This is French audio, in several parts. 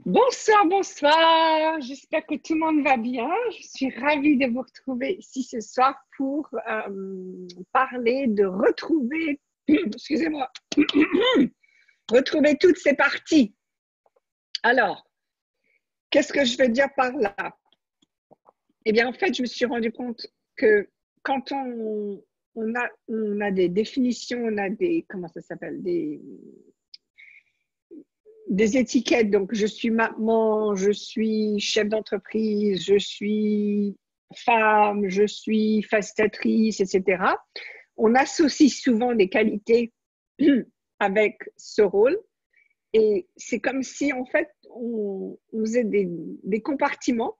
Bonsoir, bonsoir. J'espère que tout le monde va bien. Je suis ravie de vous retrouver ici ce soir pour parler de retrouver, excusez-moi, retrouver toutes ces parties. Alors, qu'est-ce que je veux dire par là? Eh bien, en fait, je me suis rendu compte que quand on a des définitions, on a des, comment ça s'appelle, des étiquettes. Donc, je suis maman, je suis chef d'entreprise, je suis femme, je suis facilitatrice, etc. On associe souvent des qualités avec ce rôle. Et c'est comme si, en fait, on faisait des compartiments.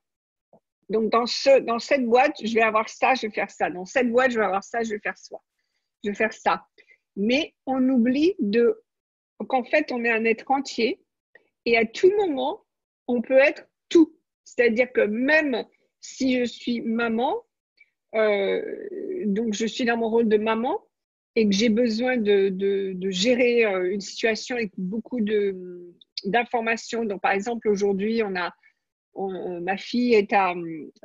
Donc, dans cette boîte, je vais avoir ça, je vais faire ça. Dans cette boîte, je vais avoir ça, je vais faire ça. Je vais faire ça. Mais on oublie qu'en fait, on est un être entier. Et à tout moment, on peut être tout. C'est-à-dire que même si je suis maman, donc je suis dans mon rôle de maman et que j'ai besoin de gérer une situation avec beaucoup d'informations. Donc, par exemple, aujourd'hui, ma fille est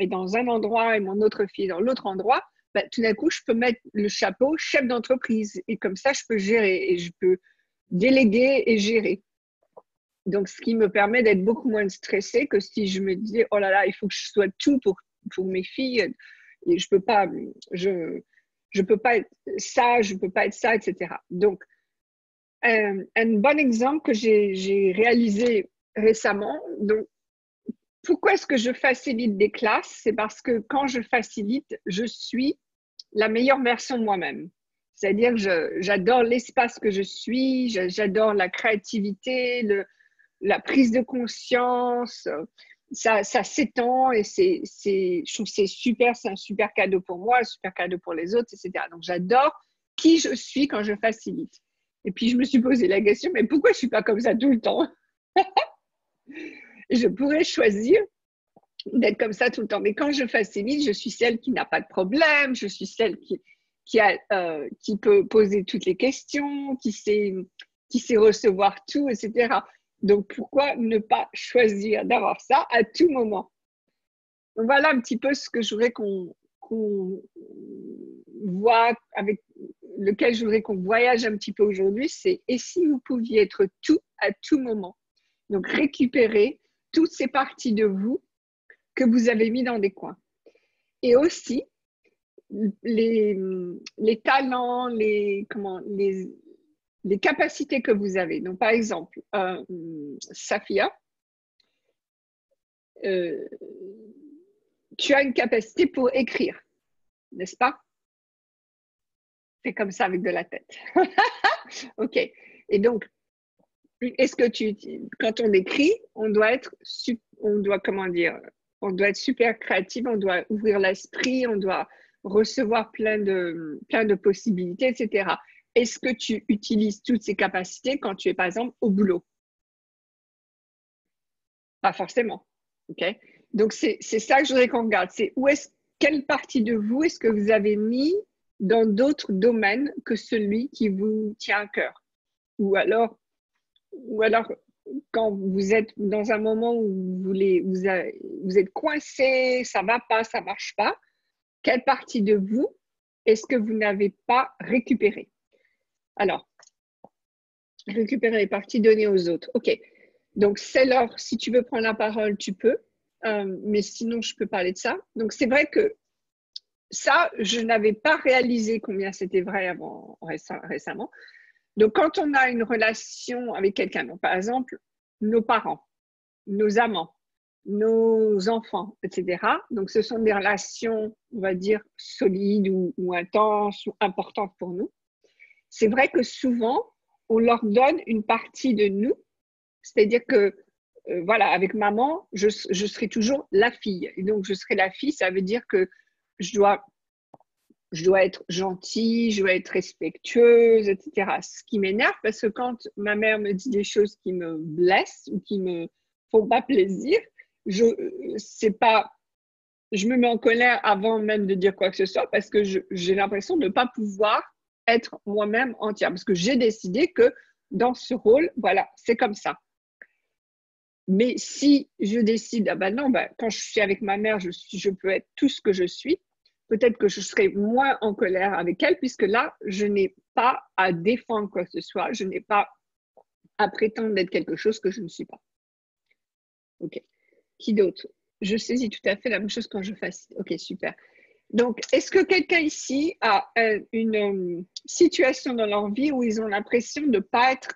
dans un endroit et mon autre fille est dans l'autre endroit. Bah, tout d'un coup, je peux mettre le chapeau chef d'entreprise et comme ça, je peux gérer et je peux déléguer et gérer. Donc, ce qui me permet d'être beaucoup moins stressée que si je me disais, oh là là, il faut que je sois tout pour mes filles. Et je peux pas être ça, je peux pas être ça, etc. Donc, un bon exemple que j'ai réalisé récemment. Donc, pourquoi est-ce que je facilite des classes? C'est parce que quand je facilite, je suis la meilleure version de moi-même. C'est-à-dire que j'adore l'espace que je suis, j'adore la créativité, la prise de conscience, ça s'étend et je trouve que c'est super, c'est un super cadeau pour moi, un super cadeau pour les autres, etc. Donc, j'adore qui je suis quand je facilite. Et puis, je me suis posé la question, mais pourquoi je ne suis pas comme ça tout le temps? Je pourrais choisir d'être comme ça tout le temps. Mais quand je facilite, je suis celle qui n'a pas de problème, je suis celle qui peut poser toutes les questions, qui sait recevoir tout, etc. Donc, pourquoi ne pas choisir d'avoir ça à tout moment? Donc, voilà un petit peu ce que je voudrais qu'on voit, avec lequel je voudrais qu'on voyage un petit peu aujourd'hui, c'est « Et si vous pouviez être tout à tout moment ?» Donc, récupérer toutes ces parties de vous que vous avez mis dans des coins. Et aussi, les talents, les capacités que vous avez. Donc, par exemple, Safia, tu as une capacité pour écrire, n'est-ce pas? C'est comme ça avec de la tête. OK. Et donc, est-ce que quand on écrit, on doit être super créatif, on doit ouvrir l'esprit, on doit recevoir plein de possibilités, etc. Est-ce que tu utilises toutes ces capacités quand tu es, par exemple, au boulot? Pas forcément. OK? Donc, c'est ça que je voudrais qu'on regarde. C'est quelle partie de vous est-ce que vous avez mis dans d'autres domaines que celui qui vous tient à cœur? Ou alors, quand vous êtes dans un moment où vous êtes coincé, ça ne va pas, ça ne marche pas, quelle partie de vous est-ce que vous n'avez pas récupéré? Alors, récupérer les parties données aux autres. OK. Donc, c'est l'heure. Si tu veux prendre la parole, tu peux. Mais sinon, je peux parler de ça. Donc, c'est vrai que ça, je n'avais pas réalisé combien c'était vrai récemment. Donc, quand on a une relation avec quelqu'un, donc par exemple, nos parents, nos amants, nos enfants, etc. Donc, ce sont des relations, on va dire, solides ou intenses ou importantes pour nous. C'est vrai que souvent, on leur donne une partie de nous, c'est-à-dire que, voilà, avec maman, je serai toujours la fille. Et donc, je serai la fille, ça veut dire que je dois être gentille, je dois être respectueuse, etc. Ce qui m'énerve, parce que quand ma mère me dit des choses qui me blessent ou qui me font pas plaisir, je me mets en colère avant même de dire quoi que ce soit, parce que j'ai l'impression de ne pas pouvoir être moi-même entière, parce que j'ai décidé que dans ce rôle, voilà, c'est comme ça. Mais si je décide, ah ben non, ben, quand je suis avec ma mère, je peux être tout ce que je suis, peut-être que je serai moins en colère avec elle, puisque là, je n'ai pas à défendre quoi que ce soit, je n'ai pas à prétendre d'être quelque chose que je ne suis pas. OK. Qui d'autre? Je saisis tout à fait la même chose quand je fasse. OK, super. Donc, est-ce que quelqu'un ici a une situation dans leur vie où ils ont l'impression de ne pas être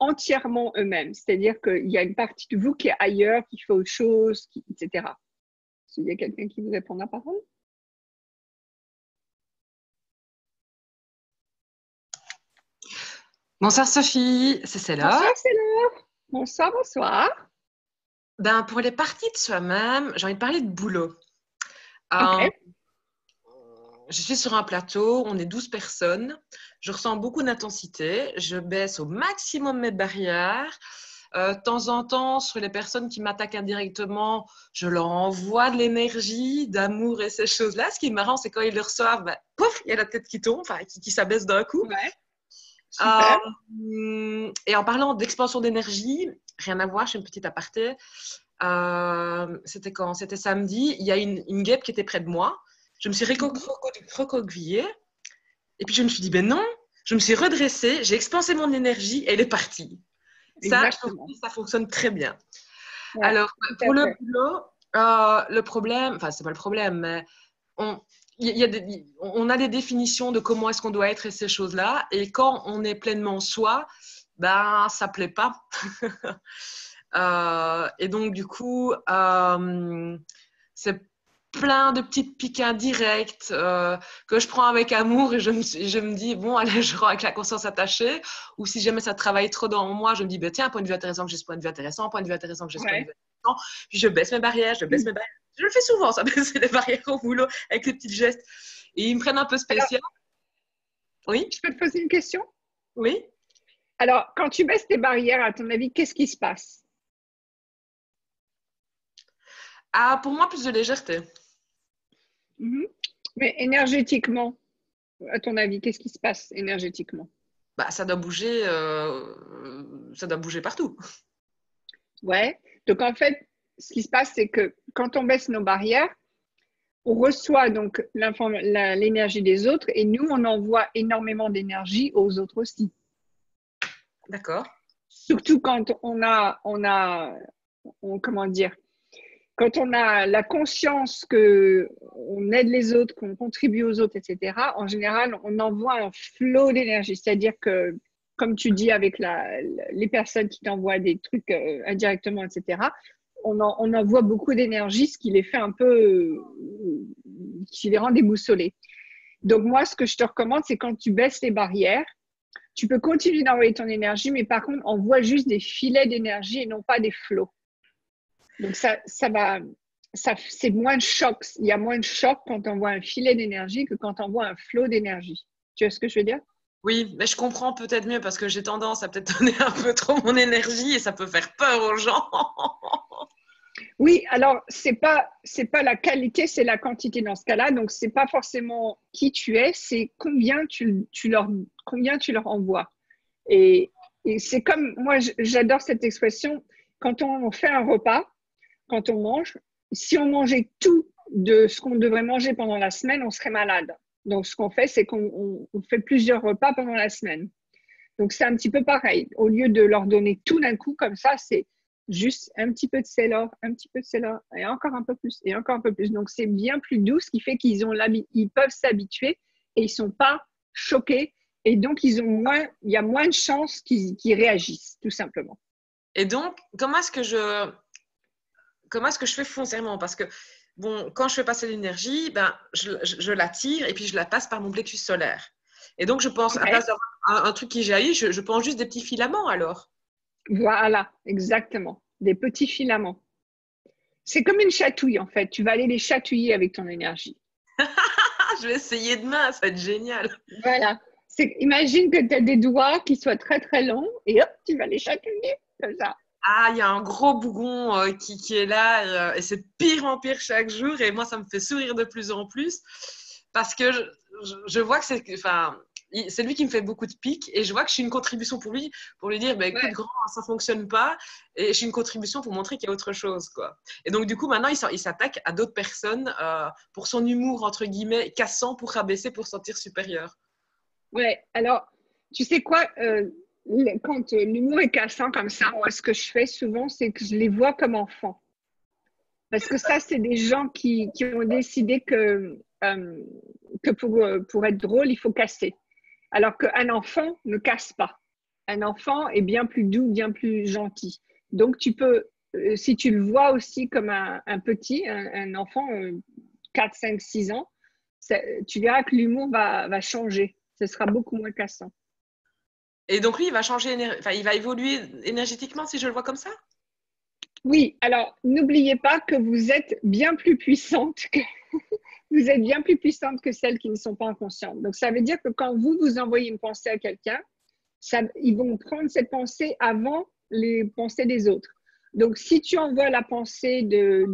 entièrement eux-mêmes? C'est-à-dire qu'il y a une partie de vous qui est ailleurs, qui fait autre chose, etc. Est-ce qu'il y a quelqu'un qui vous répond la parole? Bonsoir Sophie, c'est Céla. Bonsoir, c'est l'heure. Bonsoir, bonsoir. Ben, pour les parties de soi-même, j'ai envie de parler de boulot. Euh, OK. je suis sur un plateau, on est 12 personnes, je ressens beaucoup d'intensité, je baisse au maximum mes barrières. De temps en temps, sur les personnes qui m'attaquent indirectement, je leur envoie de l'énergie, d'amour et ces choses-là. Ce qui est marrant, c'est quand ils le reçoivent, ben, pouf, il y a la tête qui tombe, enfin, qui s'abaisse d'un coup. Ouais, super. Et en parlant d'expansion d'énergie, rien à voir, je fais une petite aparté. C'était quand? C'était samedi. Il y a une guêpe qui était près de moi. Je me suis recroquevillée. Et puis je me suis dit, ben non, je me suis redressée, j'ai expansé mon énergie et elle est partie. Ça, je trouve Exactement. que ça fonctionne très bien. Ouais, Alors, tout pour à le fait. boulot, le problème, enfin, c'est pas le problème, mais on, on a des définitions de comment est-ce qu'on doit être et ces choses-là. Et quand on est pleinement soi, ben, ça plaît pas. Et donc, du coup, c'est plein de petites piques indirectes que je prends avec amour et je me dis, bon, allez, je rends avec la conscience attachée. Ou si jamais ça travaille trop dans moi, je me dis, ben, tiens, point de vue intéressant, que j'ai ce point de vue intéressant, point de vue intéressant, que j'ai ce point de Ouais. vue intéressant. Puis je baisse mes barrières, je baisse mes barrières. Je le fais souvent, ça, baisser les barrières au boulot avec les petits gestes. Et ils me prennent un peu Alors, spécial. Oui, je peux te poser une question? oui. Alors, quand tu baisses tes barrières, à ton avis, qu'est-ce qui se passe? Ah, pour moi, plus de légèreté. Mhm. Mais énergétiquement, à ton avis, qu'est-ce qui se passe énergétiquement? Bah, ça doit bouger partout. Ouais. Donc, en fait, ce qui se passe, c'est que quand on baisse nos barrières, on reçoit donc l'énergie des autres et nous, on envoie énormément d'énergie aux autres aussi. D'accord. Surtout quand comment dire, quand on a la conscience que on aide les autres, qu'on contribue aux autres, etc., en général, on envoie un flot d'énergie. C'est-à-dire que, comme tu dis avec les personnes qui t'envoient des trucs indirectement, etc., on envoie beaucoup d'énergie, ce qui les fait un peu, qui les rend déboussolés. Donc moi, ce que je te recommande, c'est quand tu baisses les barrières, tu peux continuer d'envoyer ton énergie, mais par contre, envoie juste des filets d'énergie et non pas des flots. Donc c'est moins de choc. Il y a moins de choc quand on voit un filet d'énergie que quand on voit un flot d'énergie. Tu vois ce que je veux dire? Oui, mais je comprends peut-être mieux parce que j'ai tendance à peut-être donner un peu trop mon énergie et ça peut faire peur aux gens. Oui, alors c'est pas la qualité, c'est la quantité dans ce cas-là. Donc c'est pas forcément qui tu es, c'est combien tu leur envoies. Et, et c'est comme moi, j'adore cette expression. Quand on fait un repas, quand on mange, si on mangeait tout de ce qu'on devrait manger pendant la semaine, on serait malade. Donc, ce qu'on fait, c'est qu'on fait plusieurs repas pendant la semaine. Donc, c'est un petit peu pareil. Au lieu de leur donner tout d'un coup comme ça, c'est juste un petit peu de celle-là, un petit peu de celle-là, et encore un peu plus, et encore un peu plus. Donc, c'est bien plus doux, ce qui fait ils peuvent s'habituer et ils ne sont pas choqués. Et donc, il y a moins de chances qu'ils réagissent, tout simplement. Et donc, comment est-ce que je fais foncièrement? Parce que, bon, quand je fais passer l'énergie, ben, je la tire et puis je la passe par mon plexus solaire. Et donc, je pense, à place OK? d'avoir un truc qui jaillit, je pense juste des petits filaments alors. Voilà, exactement. Des petits filaments. C'est comme une chatouille, en fait. Tu vas aller les chatouiller avec ton énergie. Ah, je vais essayer demain, ça va être génial. Voilà. Imagine que tu as des doigts qui soient très, très longs et hop, tu vas les chatouiller comme ça. Ah, il y a un gros bougon qui est là et c'est pire en pire chaque jour et moi, ça me fait sourire de plus en plus parce que je vois que c'est, enfin, c'est lui qui me fait beaucoup de piques et je vois que je suis une contribution pour lui, pour lui dire, bah, écoute, Ouais. grand, ça fonctionne pas et je suis une contribution pour montrer qu'il y a autre chose, quoi. Et donc, du coup, maintenant, il s'attaque à d'autres personnes pour son humour, entre guillemets, cassant pour rabaisser, pour se sentir supérieur. Ouais. Alors, tu sais quoi, quand l'humour est cassant comme ça, moi, ce que je fais souvent, c'est que je les vois comme enfants. Parce que ça, c'est des gens qui ont décidé que pour être drôle, il faut casser. Alors qu'un enfant ne casse pas. Un enfant est bien plus doux, bien plus gentil. Donc, tu peux, si tu le vois aussi comme un petit, un enfant, 4, 5, 6 ans, tu verras que l'humour va changer. Ce sera beaucoup moins cassant. Et donc, lui, il va changer, enfin, il va évoluer énergétiquement si je le vois comme ça? Oui, alors n'oubliez pas que vous êtes bien plus puissante que vous êtes bien plus puissante que celles qui ne sont pas inconscientes. Donc ça veut dire que quand vous envoyez une pensée à quelqu'un, ils vont prendre cette pensée avant les pensées des autres. Donc si tu envoies la pensée de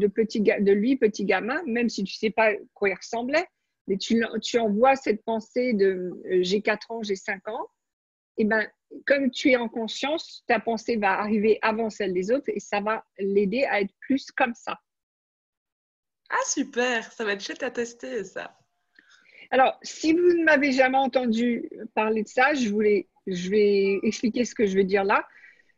lui, petit gamin, même si tu ne sais pas quoi il ressemblait, mais tu envoies cette pensée de j'ai 4 ans, j'ai 5 ans, et ben, comme tu es en conscience, ta pensée va arriver avant celle des autres et ça va l'aider à être plus comme ça. Ah, super, ça va être chouette à tester, ça. Alors, si vous ne m'avez jamais entendu parler de ça, je vais expliquer ce que je veux dire là.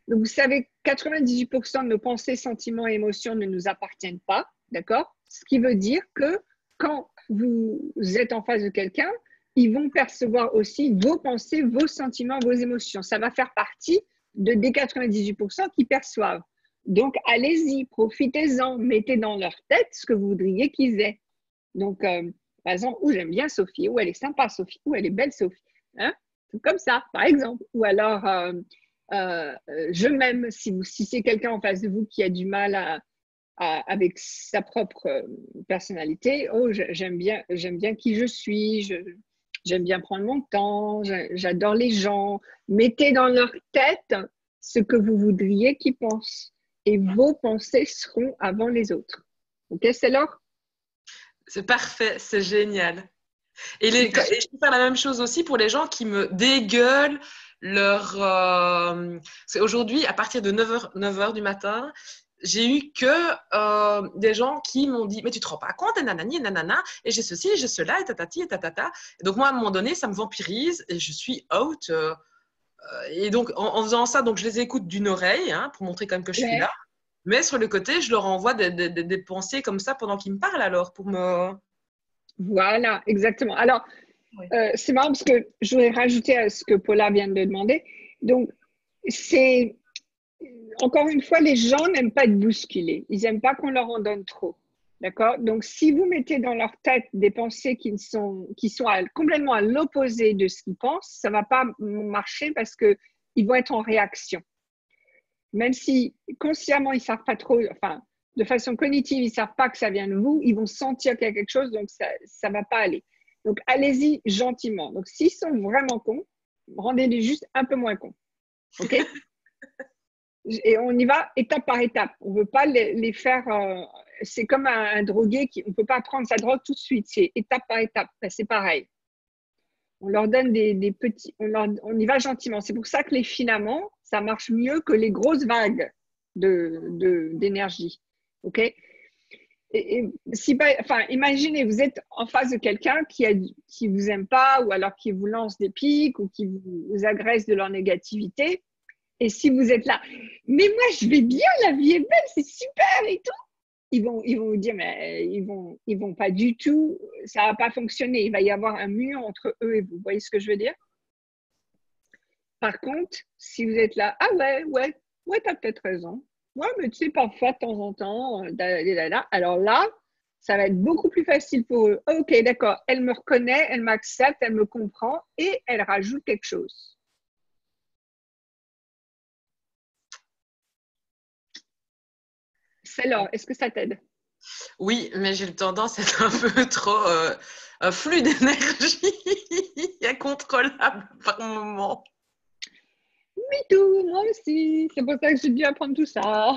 Donc, vous savez, 98% de nos pensées, sentiments et émotions ne nous appartiennent pas, d'accord? Ce qui veut dire que quand vous êtes en face de quelqu'un, ils vont percevoir aussi vos pensées, vos sentiments, vos émotions. Ça va faire partie des 98% qui perçoivent. Donc, allez-y, profitez-en, mettez dans leur tête ce que vous voudriez qu'ils aient. Donc, par exemple, j'aime bien Sophie, ou elle est sympa Sophie, ou elle est belle Sophie. Hein? Comme ça, par exemple. Ou alors, je m'aime, si c'est quelqu'un en face de vous qui a du mal avec sa propre personnalité, j'aime bien qui je suis, j'aime bien prendre mon temps, j'adore les gens. Mettez dans leur tête ce que vous voudriez qu'ils pensent. Et vos pensées seront avant les autres. OK, c'est l'or? C'est parfait, c'est génial. Et je peux faire la même chose aussi pour les gens qui me dégueulent leur. C'est aujourd'hui, à partir de 9h du matin, j'ai eu que des gens qui m'ont dit mais tu te rends pas compte, et nanani, et nanana, et j'ai ceci, et j'ai cela, et tatati, et tatata. Et donc, moi, à un moment donné, ça me vampirise et je suis out. Et donc, en faisant ça, donc, je les écoute d'une oreille hein, pour montrer quand même que je suis là. Ouais. Mais sur le côté, je leur envoie des pensées comme ça pendant qu'ils me parlent alors pour me. Voilà, exactement. Alors, Oui. c'est marrant parce que je voudrais rajouter à ce que Paula vient de demander. Donc, c'est encore une fois, les gens n'aiment pas être bousculés. Ils n'aiment pas qu'on leur en donne trop. D'accord? Donc, si vous mettez dans leur tête des pensées qui sont complètement à l'opposé de ce qu'ils pensent, ça ne va pas marcher parce qu'ils vont être en réaction. Même si consciemment, ils ne savent pas trop, enfin, de façon cognitive, ils ne savent pas que ça vient de vous, ils vont sentir qu'il y a quelque chose, donc ça ne va pas aller. Donc, allez-y gentiment. Donc, s'ils sont vraiment cons, rendez-les juste un peu moins cons. OK? Et on y va étape par étape. On ne veut pas les faire. C'est comme un drogué on ne peut pas prendre sa drogue tout de suite. C'est étape par étape. Ben, c'est pareil. On leur donne des petits. On y va gentiment. C'est pour ça que les filaments, ça marche mieux que les grosses vagues d'énergie. OK? Imaginez, vous êtes en face de quelqu'un qui vous aime pas, ou alors qui vous lance des pics, ou qui vous agresse de leur négativité. Et si vous êtes là, mais moi je vais bien, la vie est belle, c'est super et tout, ils vont vous dire, mais ils vont pas du tout, ça va pas fonctionner. Il va y avoir un mur entre eux et vous. Vous voyez ce que je veux dire? Par contre, si vous êtes là, ah ouais, t'as peut-être raison. Ouais, mais tu sais, parfois, de temps en temps, alors là, ça va être beaucoup plus facile pour eux. Ok, d'accord, elle me reconnaît, elle m'accepte, elle me comprend et elle rajoute quelque chose. C'est là, est-ce que ça t'aide? Oui, mais j'ai tendance à être un peu trop un flux d'énergie incontrôlable par moment. Me too, moi aussi. C'est pour ça que j'ai dû apprendre tout ça.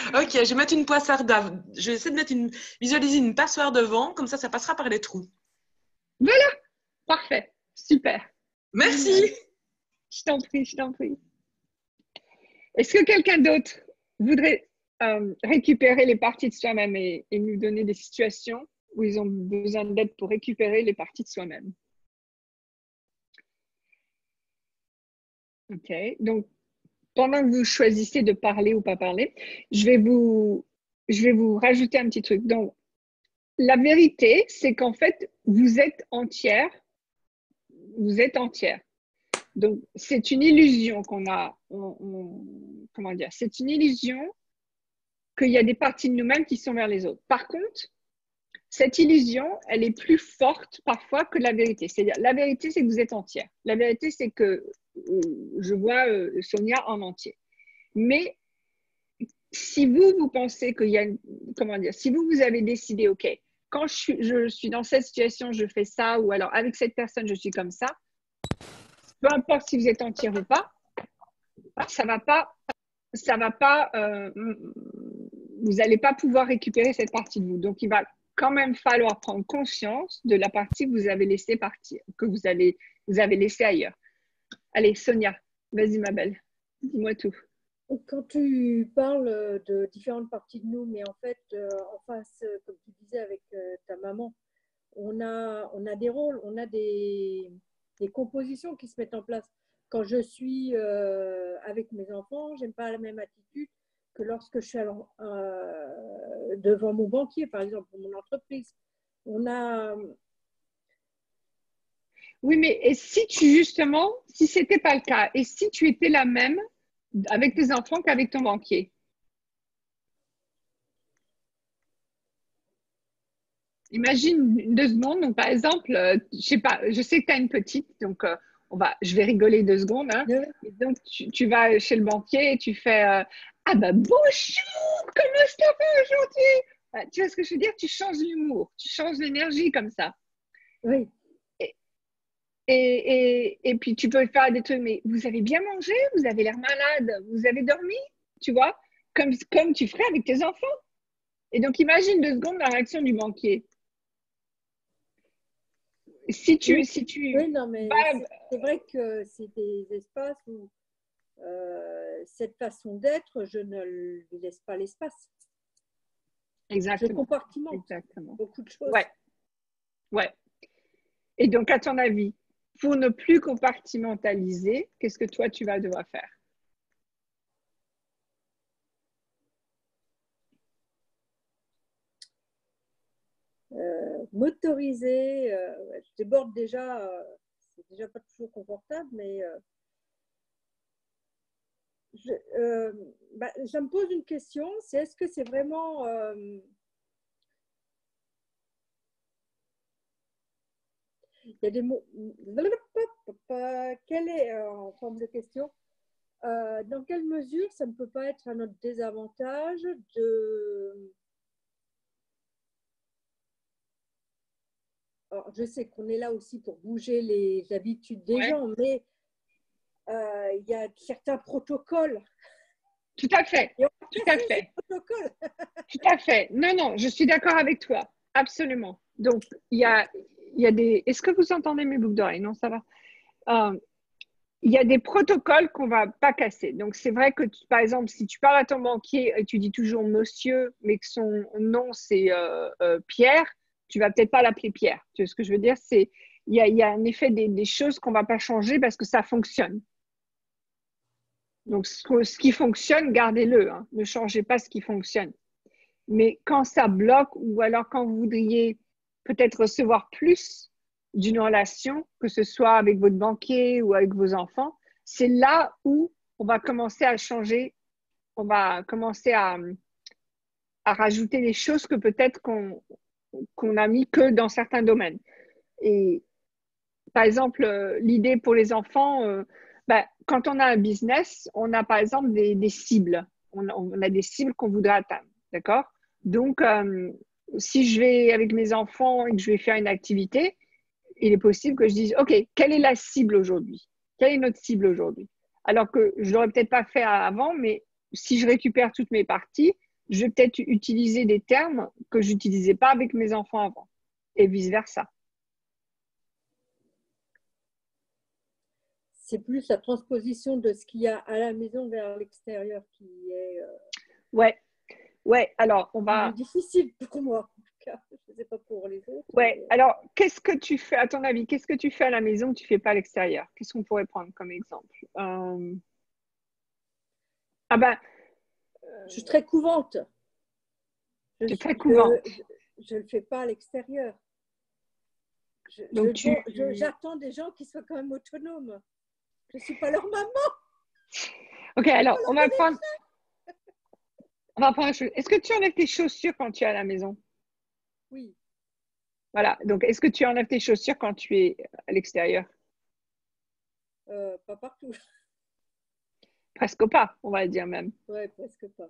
Ok, je vais mettre une poissarde d'avant. Je vais essayer de visualiser une passoire devant, comme ça passera par les trous. Voilà, Parfait. Super. Merci. Je t'en prie, je t'en prie. Est-ce que quelqu'un d'autre voudrait récupérer les parties de soi-même et nous donner des situations où ils ont besoin d'aide pour récupérer les parties de soi-même? OK. Donc, pendant que vous choisissez de parler ou pas parler, je vais vous rajouter un petit truc. Donc, la vérité, c'est qu'en fait, vous êtes entière. Vous êtes entière. Donc, c'est une illusion qu'on a. Comment dire? C'est une illusion qu'il y a des parties de nous-mêmes qui sont vers les autres. Par contre, cette illusion, elle est plus forte parfois que la vérité. C'est-à-dire, la vérité, c'est que vous êtes entière. La vérité, c'est que je vois Sonia en entier. Mais si vous pensez qu'il y a, comment dire, si vous avez décidé, OK, quand je suis dans cette situation, je fais ça, ou alors avec cette personne, je suis comme ça, peu importe si vous êtes entière ou pas, ça va pas, vous n'allez pas pouvoir récupérer cette partie de vous. Donc, il va quand même falloir prendre conscience de la partie que vous avez laissée partir, que vous avez laissée ailleurs. Allez, Sonia, vas-y ma belle, dis-moi tout. Quand tu parles de différentes parties de nous, mais en fait, en face, comme tu disais avec ta maman, on a des rôles, on a des compositions qui se mettent en place. Quand je suis avec mes enfants, j'aime pas la même attitude que lorsque je suis devant mon banquier, par exemple, pour mon entreprise. On a... Oui, mais et si justement, si c'était pas le cas, et si tu étais la même avec tes enfants qu'avec ton banquier? Imagine 2 secondes. Donc, par exemple, je sais pas, je sais que tu as une petite, donc je vais rigoler 2 secondes. Hein. Et donc, tu vas chez le banquier et tu fais ah bah bonjour, comment ça va aujourd'hui? Tu vois ce que je veux dire? Tu changes l'humour, tu changes l'énergie comme ça. Oui. Et puis, tu peux faire des trucs, mais vous avez bien mangé? Vous avez l'air malade? Vous avez dormi? Tu vois? Comme tu ferais avec tes enfants. Et donc, imagine 2 secondes la réaction du banquier. Si tu oui, non, mais c'est vrai que c'est des espaces où cette façon d'être, je ne lui laisse pas l'espace. Exactement. Je compartimente Exactement. beaucoup de choses. Ouais. Et donc, à ton avis, pour ne plus compartimentaliser, qu'est-ce que toi, tu vas devoir faire? M'autoriser, je déborde déjà, c'est déjà pas toujours confortable, mais je me pose une question, c'est est-ce que c'est vraiment il y a des mots. Quelle est en forme de question? Dans quelle mesure ça ne peut pas être à notre désavantage de. Alors, je sais qu'on est là aussi pour bouger les habitudes des gens, mais il y a certains protocoles. Tout à fait. Tout à fait. Tout à fait. Non, je suis d'accord avec toi. Absolument. Donc, il y a des. Est-ce que vous entendez mes boucles d'oreilles? Non, ça va. Il y a des protocoles qu'on ne va pas casser. Donc, c'est vrai que, par exemple, si tu parles à ton banquier et tu dis toujours monsieur, mais que son nom, c'est Pierre, tu ne vas peut-être pas l'appeler Pierre. Tu vois ce que je veux dire? Il y a en effet des choses qu'on ne va pas changer parce que ça fonctionne. Donc, ce qui fonctionne, gardez-le. Hein. Ne changez pas ce qui fonctionne. Mais quand ça bloque ou alors quand vous voudriez peut-être recevoir plus d'une relation, que ce soit avec votre banquier ou avec vos enfants, c'est là où on va commencer à changer, on va commencer à rajouter des choses que peut-être qu'on a mis que dans certains domaines. Et par exemple, l'idée pour les enfants, quand on a un business, on a par exemple des cibles. On a des cibles qu'on voudrait atteindre, d'accord? Donc, si je vais avec mes enfants et que je vais faire une activité, il est possible que je dise, OK, quelle est la cible aujourd'hui? Quelle est notre cible aujourd'hui? Alors que je ne l'aurais peut-être pas fait avant, mais si je récupère toutes mes parties, je vais peut-être utiliser des termes que je n'utilisais pas avec mes enfants avant et vice-versa. c'est plus la transposition de ce qu'il y a à la maison vers l'extérieur qui est Ouais, ouais. Alors, on va. difficile pour moi, en tout cas. Je ne sais pas pour les autres. Ouais. Mais... Alors, qu'est-ce que tu fais, à ton avis, qu'est-ce que tu fais à la maison que tu ne fais pas à l'extérieur? Qu'est-ce qu'on pourrait prendre comme exemple? Ah ben, Je suis très couvante. tu es très couvente. Je ne le fais pas à l'extérieur. Donc, j'attends des gens qui soient quand même autonomes. Je ne suis pas leur maman. Ok, alors, on va prendre une chose. Est-ce que tu enlèves tes chaussures quand tu es à la maison? Oui. Voilà. Donc, est-ce que tu enlèves tes chaussures quand tu es à l'extérieur? Pas partout. Presque pas, on va dire même. Ouais, presque pas.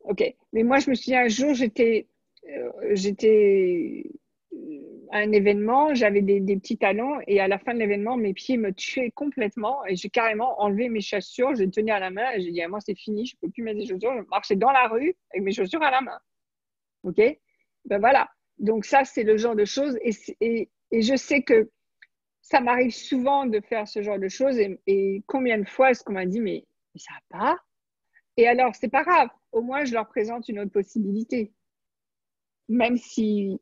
Ok. Mais moi, je me souviens un jour, j'étais à un événement, j'avais des petits talons et à la fin de l'événement, mes pieds me tuaient complètement et j'ai carrément enlevé mes chaussures, je les tenais à la main et j'ai dit, ah, moi, c'est fini, je ne peux plus mettre des chaussures, je marchais dans la rue avec mes chaussures à la main. Ok? Ben voilà. Donc ça, c'est le genre de choses et je sais que ça m'arrive souvent de faire ce genre de choses et combien de fois est-ce qu'on m'a dit, mais ça va pas? Et alors, c'est pas grave, au moins je leur présente une autre possibilité. Même si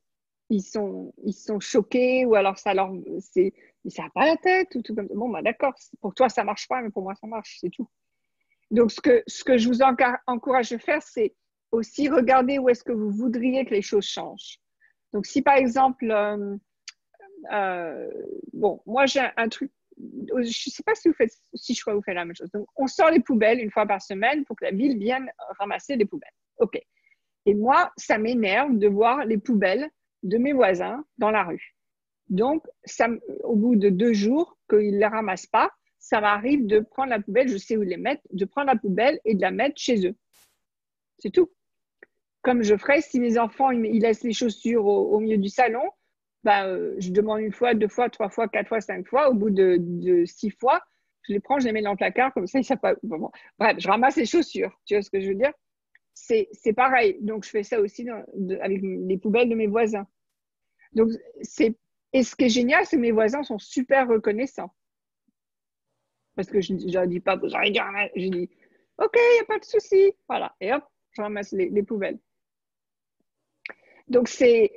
ils sont choqués ou alors ça leur c'est mais ça n'a pas la tête ou tout comme ça. Bon bah d'accord, pour toi ça marche pas mais pour moi ça marche, c'est tout. Donc ce que je vous encourage de faire, c'est aussi regarder où est-ce que vous voudriez que les choses changent. Donc si par exemple bon, moi j'ai un truc, je ne sais pas si vous faites, si je crois que vous faites la même chose. Donc on sort les poubelles une fois par semaine pour que la ville vienne ramasser les poubelles. Ok. Et moi, ça m'énerve de voir les poubelles de mes voisins dans la rue. Donc, au bout de 2 jours qu'ils ne les ramassent pas, ça m'arrive de prendre la poubelle, je sais où les mettre, de prendre la poubelle et de la mettre chez eux. C'est tout. Comme je ferais si mes enfants ils laissent les chaussures au milieu du salon, je demande 1 fois, 2 fois, 3 fois, 4 fois, 5 fois. Au bout de 6 fois, je les prends, je les mets dans le placard, comme ça, ils savent pas. Bon. Bref, je ramasse les chaussures. Tu vois ce que je veux dire? C'est pareil. Donc, je fais ça aussi avec les poubelles de mes voisins. Donc, et ce qui est génial, c'est que mes voisins sont super reconnaissants. Parce que je ne leur dis pas, vous aurez dû ramasser. Je dis, OK, il n'y a pas de souci. Voilà. Et hop, je ramasse les poubelles. Donc, c'est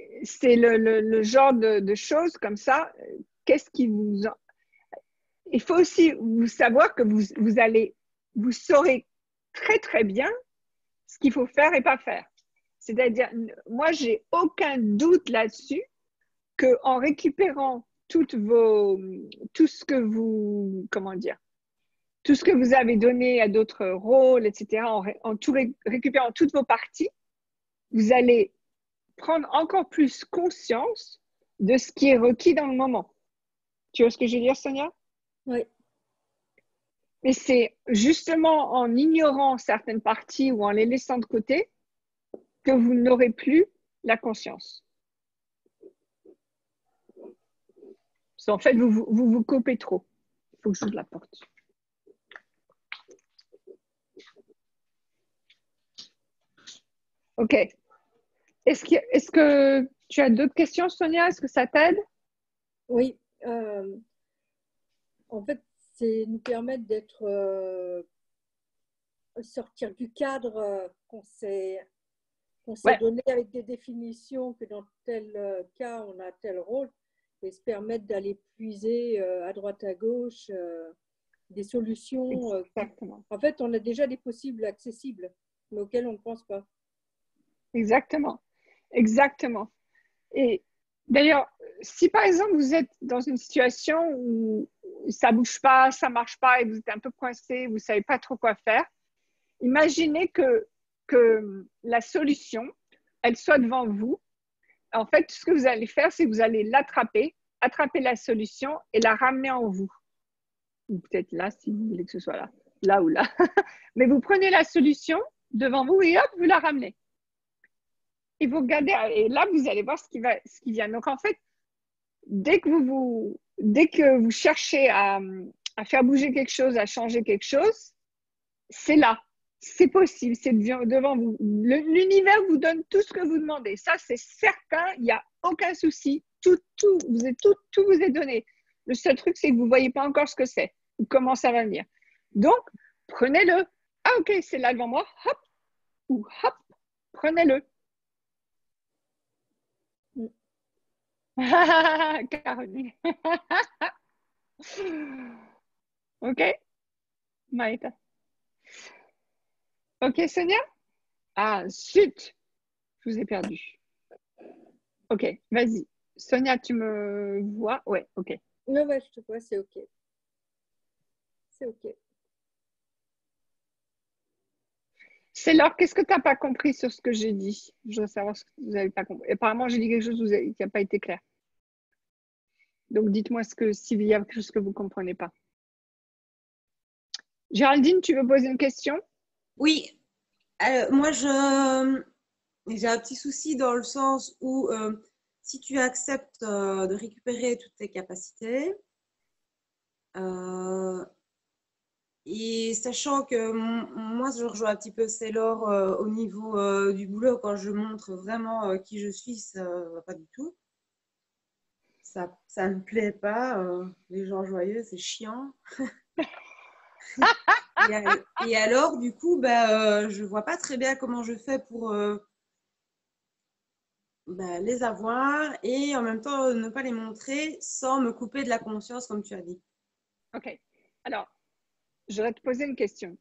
le genre de choses comme ça. Qu'est-ce qui vous... Il faut aussi vous savoir que vous saurez très, très bien ce qu'il faut faire et pas faire. C'est-à-dire, moi, j'ai aucun doute là-dessus qu'en récupérant tout ce que vous, comment dire, tout ce que vous avez donné à d'autres rôles, etc., en tout récupérant toutes vos parties, vous allez prendre encore plus conscience de ce qui est requis dans le moment. Tu vois ce que je veux dire, Sonia? Oui. Mais c'est justement en ignorant certaines parties ou en les laissant de côté que vous n'aurez plus la conscience. Parce qu'en fait, vous coupez trop. Il faut que j'ouvre la porte. OK. Est-ce que tu as d'autres questions, Sonia? Est-ce que ça t'aide? Oui. En fait, c'est nous permettre d'être sortir du cadre qu'on s'est donné avec des définitions que dans tel cas, on a tel rôle et se permettre d'aller puiser à droite, à gauche des solutions. Exactement. En fait, on a déjà des possibles accessibles, mais auxquels on ne pense pas. Exactement. Exactement. Et d'ailleurs, si par exemple vous êtes dans une situation où ça ne bouge pas, ça ne marche pas et vous êtes un peu coincé, vous ne savez pas trop quoi faire, imaginez que la solution, elle soit devant vous. En fait, ce que vous allez faire, c'est que vous allez attraper la solution et la ramener en vous. Ou peut-être là, si vous voulez que ce soit là ou là. Mais vous prenez la solution devant vous et hop, vous la ramenez. Et vous regardez, et là, vous allez voir ce qui vient. Donc, en fait, dès que vous cherchez à faire bouger quelque chose, à changer quelque chose, c'est là. C'est possible, c'est devant vous. L'univers vous donne tout ce que vous demandez. Ça, c'est certain, il n'y a aucun souci. Tout vous est donné. Le seul truc, c'est que vous ne voyez pas encore ce que c'est. ou comment ça va venir. Donc, prenez-le. Ah, ok, c'est là devant moi. Hop, ou hop, prenez-le. Caroline. Ok, Maïta. Ok, Sonia? Ah, zut, je vous ai perdu. Ok, vas-y. Sonia, tu me vois? Ouais, ok. Ouais, je te vois, c'est OK. C'est OK. C'est Laure, qu'est-ce que tu n'as pas compris sur ce que j'ai dit? Je veux savoir ce que vous n'avez pas compris. Apparemment, j'ai dit quelque chose qui n'a pas été clair. Donc, dites-moi s'il y a quelque chose que vous ne comprenez pas. Géraldine, tu veux poser une question? Oui, moi j'ai un petit souci dans le sens où si tu acceptes de récupérer toutes tes capacités, et sachant que moi je rejoins un petit peu Célor au niveau du boulot, quand je montre vraiment qui je suis, ça va pas du tout. Ça me plaît pas. Les gens joyeux, c'est chiant. Et alors, du coup, je vois pas très bien comment je fais pour les avoir et en même temps ne pas les montrer sans me couper de la conscience, comme tu as dit. Ok. Alors, je vais te poser une question.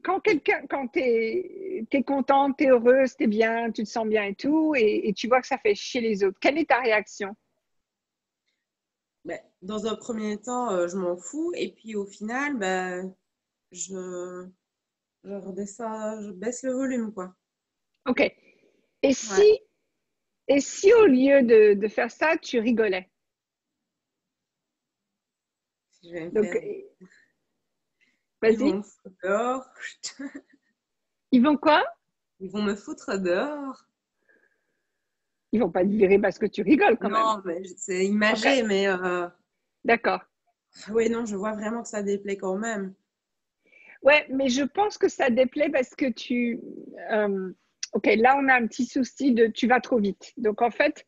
Quand tu es contente, tu es heureuse, tu es bien, tu te sens bien et tout, et tu vois que ça fait chier les autres, quelle est ta réaction? Dans un premier temps, je m'en fous. Et puis au final, je redescends, je baisse le volume, quoi. Ok. Et Ouais. si au lieu de faire ça, tu rigolais? Je vais me Donc, faire... Ils vont vas-y. me foutre dehors. Ils vont quoi? Ils vont me foutre dehors. Ils vont pas te virer parce que tu rigoles quand même. Non, mais c'est imagé, Ok. mais D'accord. oui, non, je vois vraiment que ça déplaît quand même. Ouais, mais je pense que ça déplaît parce que ok, là, on a un petit souci de tu vas trop vite. Donc, en fait,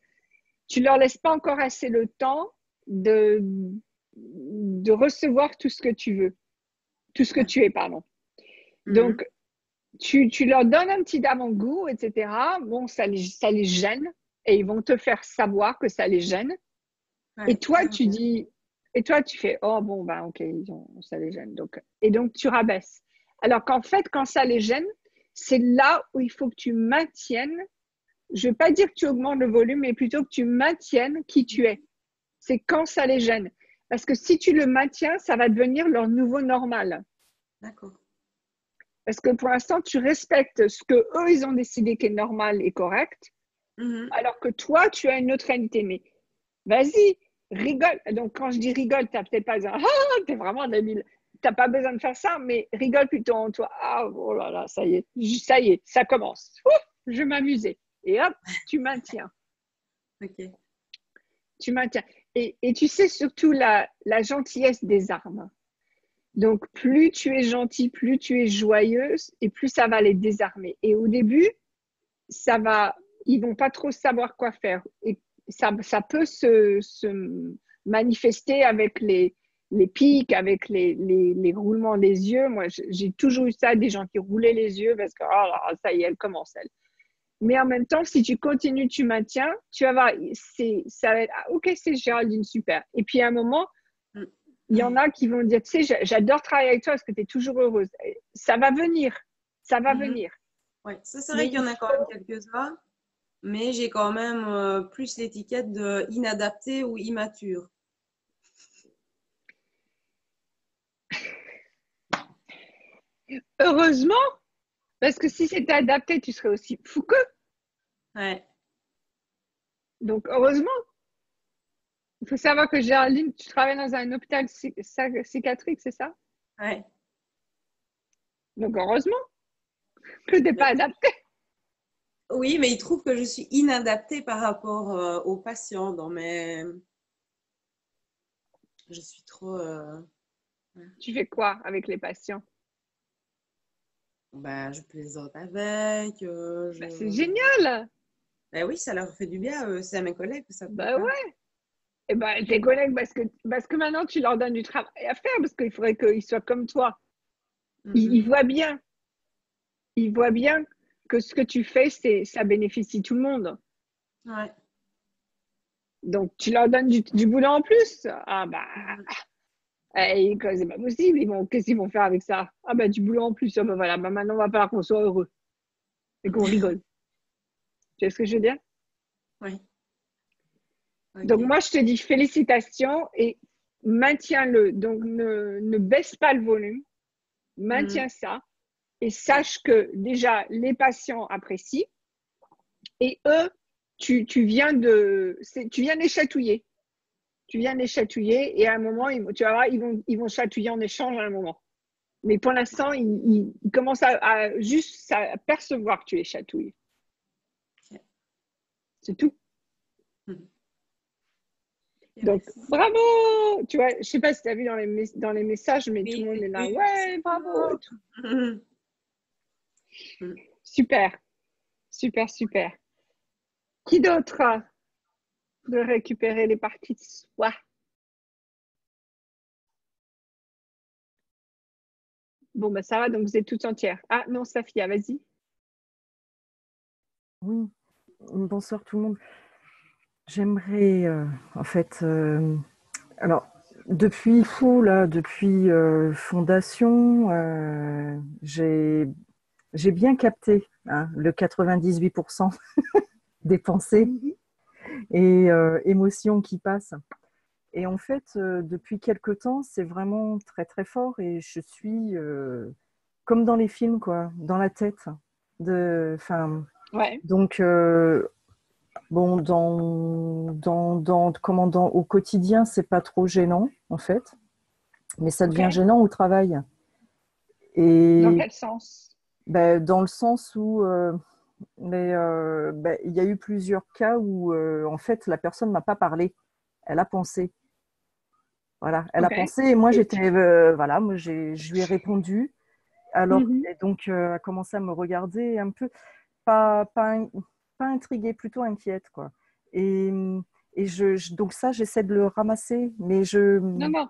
tu leur laisses pas encore assez le temps de recevoir tout ce que tu veux, tout ce que tu es, pardon. Donc, tu leur donnes un petit avant-goût, etc. Bon, ça les gêne et ils vont te faire savoir que ça les gêne. Ouais, Et toi, tu fais, oh bon, bah, ok, ça les gêne. Et donc, tu rabaisses. Alors qu'en fait, quand ça les gêne, c'est là où il faut que tu maintiennes, je ne vais pas dire que tu augmentes le volume, mais plutôt que tu maintiennes qui tu es. C'est quand ça les gêne. Parce que si tu le maintiens, ça va devenir leur nouveau normal. D'accord. Parce que pour l'instant, tu respectes ce que eux ils ont décidé qui est normal et correct, alors que toi, tu as une autre réalité. Mais vas-y, rigole. Donc, quand je dis rigole, tu n'as peut-être pas besoin, ah, tu es vraiment débile. Tu n'as pas besoin de faire ça, mais rigole plutôt en toi. Ah, oh là là, ça y est, ça commence. Ouf, je vais m'amuser. Et hop, tu maintiens. Ok. Tu maintiens. Et tu sais surtout la gentillesse des armes. Donc, plus tu es gentil, plus tu es joyeuse, et plus ça va les désarmer. Et au début, ils vont pas trop savoir quoi faire. Et ça peut se manifester avec les pics, avec les roulements des yeux. Moi, j'ai toujours eu ça, des gens qui roulaient les yeux parce que, oh là, ça y est, elle commence, elle. Mais en même temps, si tu continues, tu maintiens, tu vas voir, ça va être, ah, ok, c'est Géraldine, super. Et puis à un moment, il y en a qui vont dire, tu sais, j'adore travailler avec toi parce que tu es toujours heureuse. Ça va venir, ça va venir. Ouais, ça c'est vrai qu'il y en a quand même quelques-uns, mais j'ai quand même plus l'étiquette de inadapté ou immature. Heureusement, parce que si c'était adapté, tu serais aussi fou que. Ouais. Donc, heureusement. Il faut savoir que Géraldine, tu travailles dans un hôpital psychiatrique, c'est ça? Ouais. Donc, heureusement que tu n'es pas adapté. Oui, mais ils trouvent que je suis inadaptée par rapport aux patients dans mes... Je suis trop... Tu fais quoi avec les patients? je plaisante avec. C'est génial! Oui, ça leur fait du bien. C'est à mes collègues que ça fait. Ouais. Eh ben, tes collègues, parce que maintenant, tu leur donnes du travail à faire, parce qu'il faudrait qu'ils soient comme toi. Ils voient bien. Ils voient bien que ce que tu fais, ça bénéficie tout le monde. Ouais. Donc, tu leur donnes du boulot en plus. Ah bah, c'est pas possible. Qu'est-ce qu'ils vont faire avec ça? Ah bah, du boulot en plus. Ah bah voilà, bah, maintenant, on va falloir qu'on soit heureux et qu'on rigole. Tu vois ce que je veux dire? Oui. Donc, Ok. moi, je te dis félicitations et maintiens-le. Donc, ne baisse pas le volume. Maintiens ça et sache que déjà, les patients apprécient et eux, tu viens de les chatouiller. Tu viens de les chatouiller et à un moment, tu vas voir, ils vont chatouiller en échange à un moment. Mais pour l'instant, ils commencent juste à percevoir que tu les chatouilles. Ok. C'est tout. Et Donc, merci. bravo! Tu vois, je ne sais pas si tu as vu dans les messages, mais tout le monde est là. Oui, Ouais, bravo! Et tout. Mm. Super, super, super. Qui d'autre de récupérer les parties de soi? Bon, ben ça va, donc vous êtes toutes entières. Ah non, Safia, vas-y. Oui, bonsoir tout le monde. J'aimerais, en fait, alors, depuis Fondation, j'ai bien capté le 98% des pensées et émotions qui passent. Et en fait, depuis quelque temps, c'est vraiment très très fort et je suis comme dans les films, quoi, dans la tête. Ouais. Donc, bon, au quotidien, c'est pas trop gênant, en fait, mais ça devient Ok. gênant au travail. Dans Et quel sens? ben, dans le sens où il y a eu plusieurs cas où, en fait, la personne m'a pas parlé. Elle a pensé. Voilà, elle a Ok. pensé et moi, Et j'étais, voilà, je lui ai répondu. Mhm. Et donc, elle a commencé à me regarder un peu, pas, pas, pas intriguée, plutôt inquiète, quoi. Et, donc ça, j'essaie de le ramasser, mais Non, non,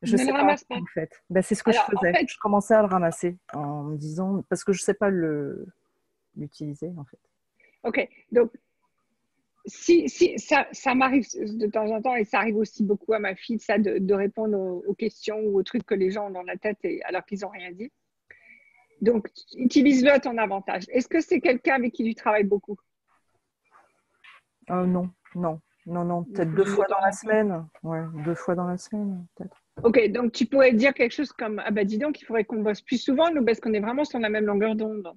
je ne le sais pas, ramasse pas. en fait. Ben, c'est ce que je Alors, en faisais. fait, Je commençais à le ramasser en me disant, parce que je sais pas l'utiliser, en fait. ok. Donc, si ça m'arrive de temps en temps et ça arrive aussi beaucoup à ma fille, ça, de répondre aux questions ou aux trucs que les gens ont dans la tête alors qu'ils n'ont rien dit. Donc, utilise-le à ton avantage. Est-ce que c'est quelqu'un avec qui tu travailles beaucoup? Non, non, non, non, peut-être 2 fois De temps dans la en temps. semaine. Ouais, 2 fois dans la semaine, peut-être. Ok, donc tu pourrais dire quelque chose comme ah bah dis donc, il faudrait qu'on bosse plus souvent, nous, parce qu'on est vraiment sur la même longueur d'onde.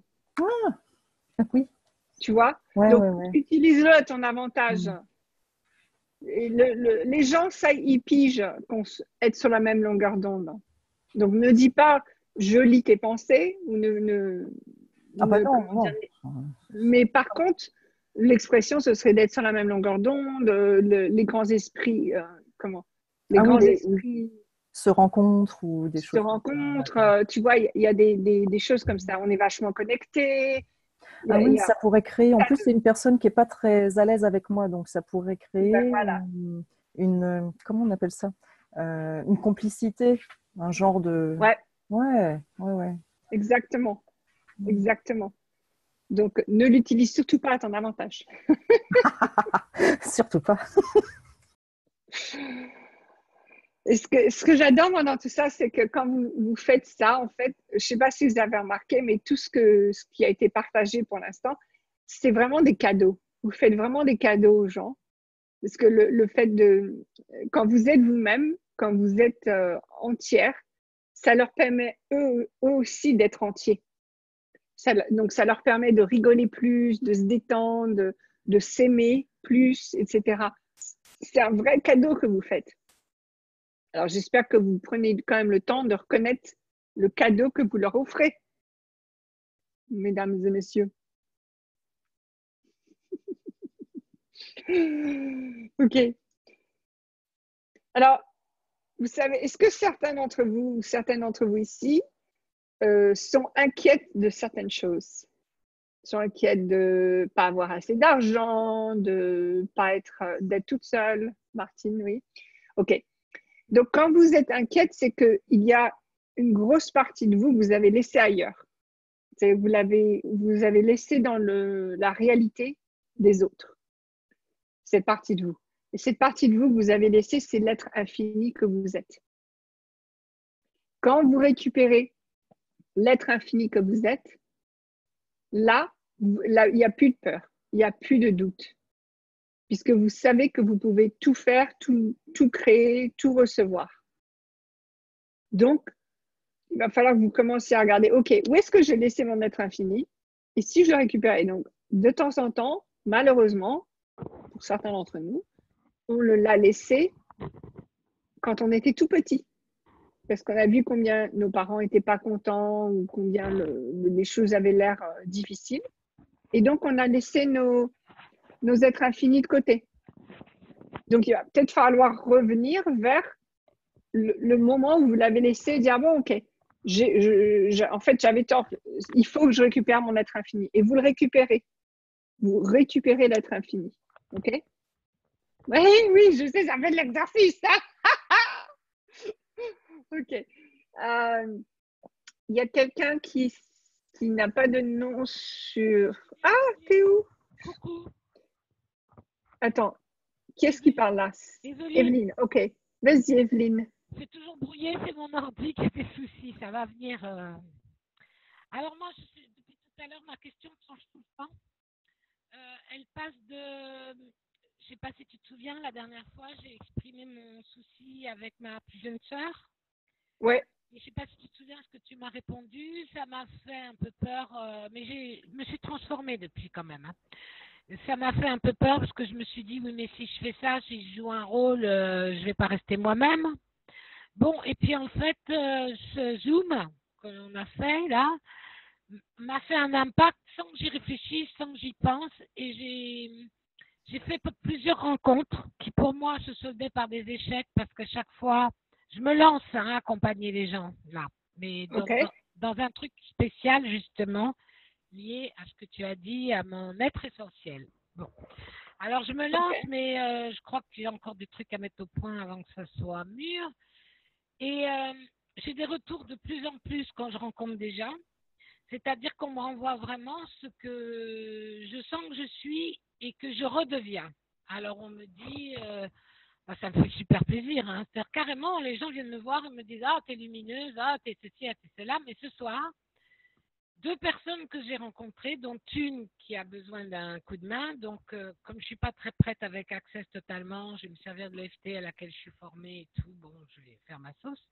Oui, Tu vois? ouais, Donc, ouais, ouais. utilise-le à ton avantage. Mm. Et les gens, ça, ils pigent qu'on être sur la même longueur d'onde. Donc, ne dis pas je lis tes pensées ou Ah bah non, comment dire. non. Mais par contre, l'expression, ce serait d'être sur la même longueur d'onde, les grands esprits, comment? Les Ah oui, grands oui, esprits se rencontrent ou des se choses comme ça. rencontrent. D'accord. Tu vois, il y a des choses comme ça. On est vachement connectés. Ah oui, Il y a ça pourrait créer. En plus, c'est une personne qui est pas très à l'aise avec moi, donc ça pourrait ben créer voilà, comment on appelle ça? Une complicité, un genre de. ouais, Ouais, ouais, ouais. exactement, Mm. exactement. Donc, ne l'utilise surtout pas à ton avantage. Surtout pas. Et ce que j'adore moi dans tout ça, c'est que quand vous faites ça, en fait, je ne sais pas si vous avez remarqué, mais tout ce qui a été partagé pour l'instant, c'est vraiment des cadeaux. Vous faites vraiment des cadeaux aux gens. Parce que le fait quand vous êtes vous-même, quand vous êtes entière, ça leur permet eux aussi d'être entiers. Donc, ça leur permet de rigoler plus, de se détendre, de s'aimer plus, etc. C'est un vrai cadeau que vous faites. Alors, j'espère que vous prenez quand même le temps de reconnaître le cadeau que vous leur offrez, mesdames et messieurs. OK. Alors, vous savez, est-ce que certains d'entre vous ou certaines d'entre vous ici sont inquiètes de certaines choses? sont inquiètes de ne pas avoir assez d'argent, d'être toute seule. Martine, oui. OK. Donc, quand vous êtes inquiète, c'est qu'il y a une grosse partie de vous que vous avez laissée ailleurs. Vous avez laissé dans la réalité des autres, cette partie de vous. Et cette partie de vous que vous avez laissée, c'est l'être infini que vous êtes. Quand vous récupérez l'être infini que vous êtes, là, il n'y a plus de peur, il n'y a plus de doute, puisque vous savez que vous pouvez tout faire, tout créer, tout recevoir. Donc, il va falloir que vous commenciez à regarder, OK, où est-ce que j'ai laissé mon être infini? Et si je le récupère? Et donc, de temps en temps, malheureusement, pour certains d'entre nous, on l'a laissé quand on était tout petit. Parce qu'on a vu combien nos parents n'étaient pas contents ou combien les choses avaient l'air difficiles. Et donc, on a laissé nos êtres infinis de côté. Donc, il va peut-être falloir revenir vers le moment où vous l'avez laissé et dire, bon, OK, en fait, j'avais tort. Il faut que je récupère mon être infini. Et vous le récupérez. Vous récupérez l'être infini. OK? Oui, oui, je sais, ça fait de l'exercice. OK. Il y a quelqu'un qui n'a pas de nom sur... Ah, t'es où? Coucou. Attends, qui est-ce qui parle là? Evelyne, OK. Vas-y, Evelyne. C'est toujours brouillé, c'est mon ordi qui a des soucis, ça va venir. Alors moi, depuis tout à l'heure, ma question ne change tout le temps. Elle passe de... Je ne sais pas si tu te souviens, la dernière fois, j'ai exprimé mon souci avec ma plus jeune sœur. Ouais. Je ne sais pas si tu te souviens ce que tu m'as répondu. Ça m'a fait un peu peur, mais je me suis transformée depuis quand même. Hein. Ça m'a fait un peu peur parce que je me suis dit, oui, mais si je fais ça, si je joue un rôle, je ne vais pas rester moi-même. Bon, et puis en fait, ce Zoom qu'on a fait là m'a fait un impact sans que j'y réfléchisse, sans que j'y pense. Et j'ai fait plusieurs rencontres qui pour moi se soldaient par des échecs parce que chaque fois, je me lance à accompagner les gens là. Mais dans un truc spécial justement, lié à ce que tu as dit, à mon être essentiel. Bon. Alors je me lance, mais je crois qu'il y a encore des trucs à mettre au point avant que ça soit mûr. Et j'ai des retours de plus en plus quand je rencontre des gens. C'est-à-dire qu'on me renvoie vraiment ce que je sens que je suis et que je redeviens. Alors on me dit, ça me fait super plaisir. Hein. C'est-à-dire carrément, les gens viennent me voir et me disent, ah, t'es lumineuse, ah, t'es ceci, ah, t'es cela. Mais ce soir, 2 personnes que j'ai rencontrées, dont une qui a besoin d'un coup de main. Donc, comme je ne suis pas très prête avec Access totalement, je vais me servir de l'EFT à laquelle je suis formée et tout. Bon, je vais faire ma sauce.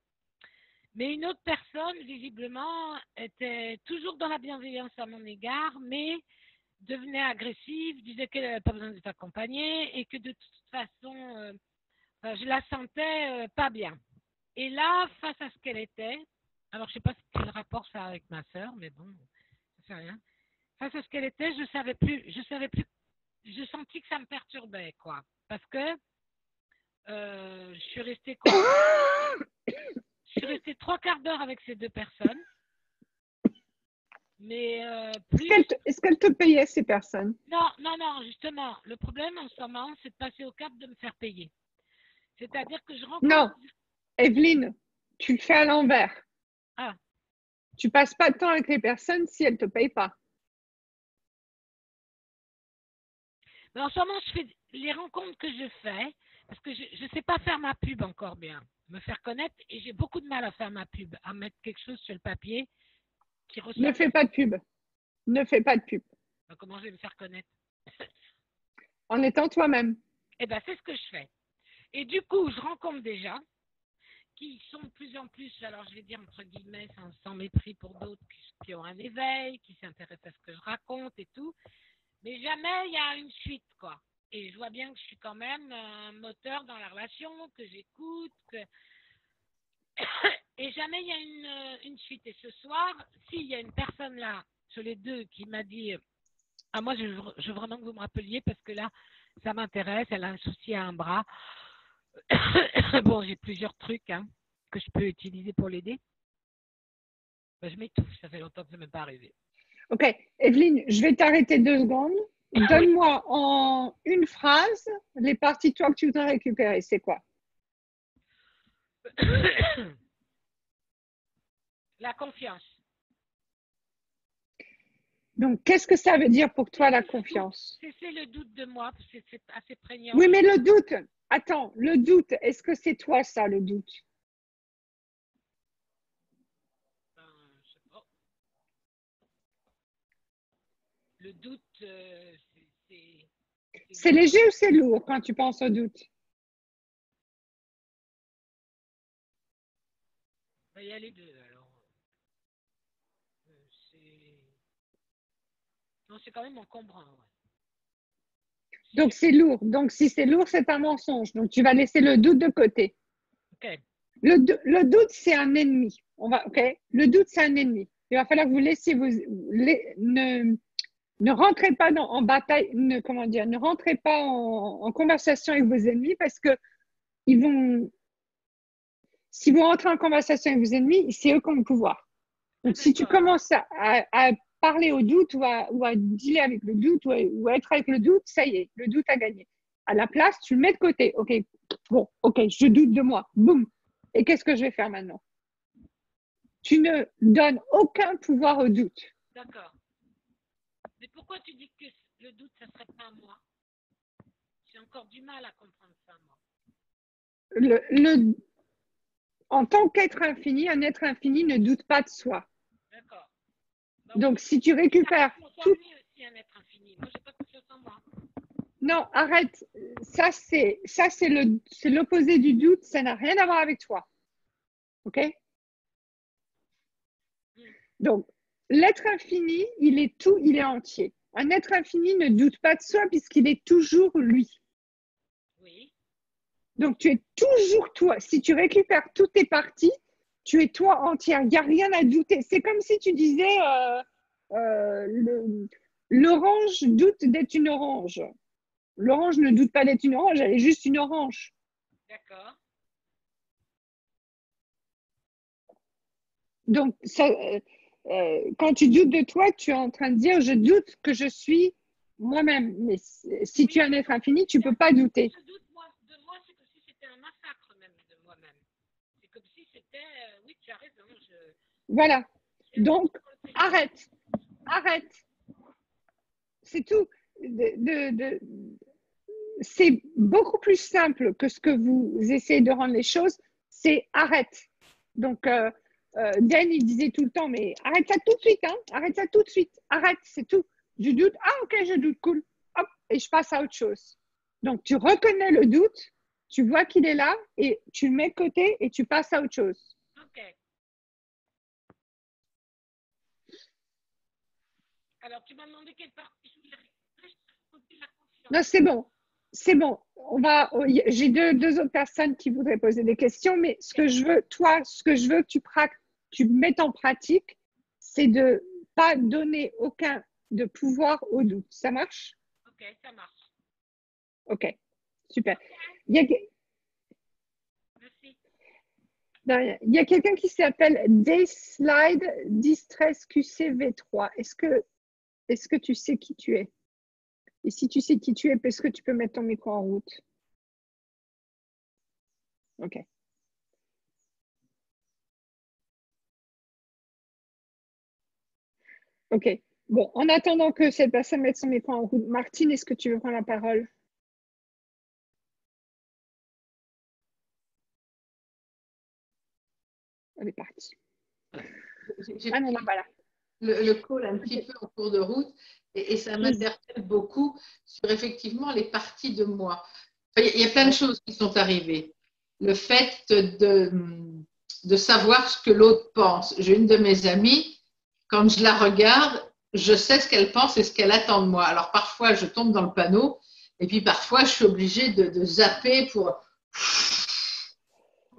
Mais une autre personne, visiblement, était toujours dans la bienveillance à mon égard, mais devenait agressive, disait qu'elle n'avait pas besoin d'être accompagnée et que de toute façon, je la sentais pas bien. Et là, face à ce qu'elle était, alors je ne sais pas quel rapport ça a avec ma sœur, mais bon, ça fait rien. Face à ce qu'elle était, je savais plus, je sentis que ça me perturbait, quoi. Parce que je suis restée quoi? Je suis restée 3/4 d'heure avec ces 2 personnes. Mais plus... Est-ce qu'elles te payaient, ces personnes? Non, justement. Le problème en ce moment, c'est de passer au cap de me faire payer. C'est-à-dire que je rencontre... Non, Evelyne, tu le fais à l'envers. Ah. Tu passes pas de temps avec les personnes si elles ne te payent pas. Mais en ce moment, je fais les rencontres que je fais, parce que je ne sais pas faire ma pub encore bien, me faire connaître, et j'ai beaucoup de mal à faire ma pub, à mettre quelque chose sur le papier qui ressort. Ne fais pas de pub. Ne fais pas de pub. Donc, comment je vais me faire connaître? En étant toi-même. Eh bien, c'est ce que je fais. Et du coup, je rencontre des gens qui sont de plus en plus, alors je vais dire entre guillemets, sans mépris pour d'autres, qui ont un éveil, qui s'intéressent à ce que je raconte et tout. Mais jamais il y a une suite, quoi. Et je vois bien que je suis quand même un moteur dans la relation, que j'écoute, et jamais il y a une suite. Et ce soir, s'il y a une personne là, sur les 2, qui m'a dit « moi, je veux vraiment que vous me rappeliez parce que là, ça m'intéresse, elle a un souci à un bras. » Bon, j'ai plusieurs trucs que je peux utiliser pour l'aider. Ben, je m'étouffe, ça fait longtemps que ça ne m'est pas arrivé. Ok, Evelyne, je vais t'arrêter 2 secondes. Donne-moi en une phrase les parties de toi que tu voudrais récupérer. C'est quoi? La confiance. Donc, qu'est-ce que ça veut dire pour toi la confiance? C'est le doute de moi, parce que c'est assez prégnant. Oui, mais le doute, attends, le doute, est-ce que c'est toi ça, le doute? Je sais pas. Le doute, C'est léger ou c'est lourd quand tu penses au doute? il y a les deux. Alors, non, c'est quand même encombrant. Ouais. Donc, c'est lourd. Donc, si c'est lourd, c'est un mensonge. Donc, tu vas laisser le doute de côté. Ok. Le doute, c'est un ennemi. Ok? Le doute, c'est un ennemi. Il va falloir que vous laissiez ne rentrez pas en bataille, ne rentrez pas en conversation avec vos ennemis parce que si vous rentrez en conversation avec vos ennemis, c'est eux qui ont le pouvoir. Donc, si tu commences à parler au doute ou à dealer avec le doute ou à être avec le doute, ça y est, le doute a gagné. À la place, tu le mets de côté. Ok, bon, ok, je doute de moi. Boum. Et qu'est-ce que je vais faire maintenant? Tu ne donnes aucun pouvoir au doute. D'accord. Mais pourquoi tu dis que le doute, ça ne serait pas moi? J'ai encore du mal à comprendre ça, moi. En tant qu'être infini, un être infini ne doute pas de soi. D'accord. Donc, si tu récupères tout... aussi un être infini. Moi, j'ai pas confiance en moi. Non, arrête. Ça, c'est l'opposé du doute. Ça n'a rien à voir avec toi. OK? Donc, l'être infini, il est tout, il est entier. Un être infini ne doute pas de soi puisqu'il est toujours lui. Oui. Donc, tu es toujours toi. Si tu récupères toutes tes parties, tu es toi entière. Il n'y a rien à douter. C'est comme si tu disais l'orange doute d'être une orange. L'orange ne doute pas d'être une orange, elle est juste une orange. D'accord. Donc, quand tu doutes de toi, tu es en train de dire je doute que je suis moi-même. Mais si tu es un être infini, tu ne peux pas douter. Je doute de moi, c'est comme si c'était un massacre même de moi-même. C'est comme si c'était, oui, tu as raison. Voilà. Donc, arrête. C'est tout. C'est beaucoup plus simple que ce que vous essayez de rendre les choses. C'est arrête. Donc, Dan, il disait tout le temps, mais arrête ça tout de suite, hein. Arrête ça tout de suite. Arrête, c'est tout. Je doute. Ah, ok, je doute, cool. Hop, et je passe à autre chose. Donc, tu reconnais le doute, tu vois qu'il est là et tu le mets de côté et tu passes à autre chose. Ok. Alors, tu m'as demandé quelle partie je voulais récupérer. Non, c'est bon. C'est bon. J'ai deux autres personnes qui voudraient poser des questions, mais ce que je veux que tu mettes en pratique, c'est de ne pas donner aucun de pouvoir au doute. Ça marche? Ok, ça marche. Ok, super. Merci. Il y a quelqu'un qui s'appelle Dayslide Distress QCV3. Est-ce que tu sais qui tu es? Et si tu sais qui tu es, est-ce que tu peux mettre ton micro en route? Ok. Ok. Bon, en attendant que cette personne mette son micro en route, Martine, est-ce que tu veux prendre la parole? Elle est partie. Ah non, voilà. Le call un petit peu en cours de route et ça m'interpelle beaucoup sur effectivement les parties de moi. Il y a plein de choses qui sont arrivées. Le fait de savoir ce que l'autre pense. J'ai une de mes amies, quand je la regarde, je sais ce qu'elle pense et ce qu'elle attend de moi. Alors parfois, je tombe dans le panneau et puis parfois, je suis obligée de zapper pour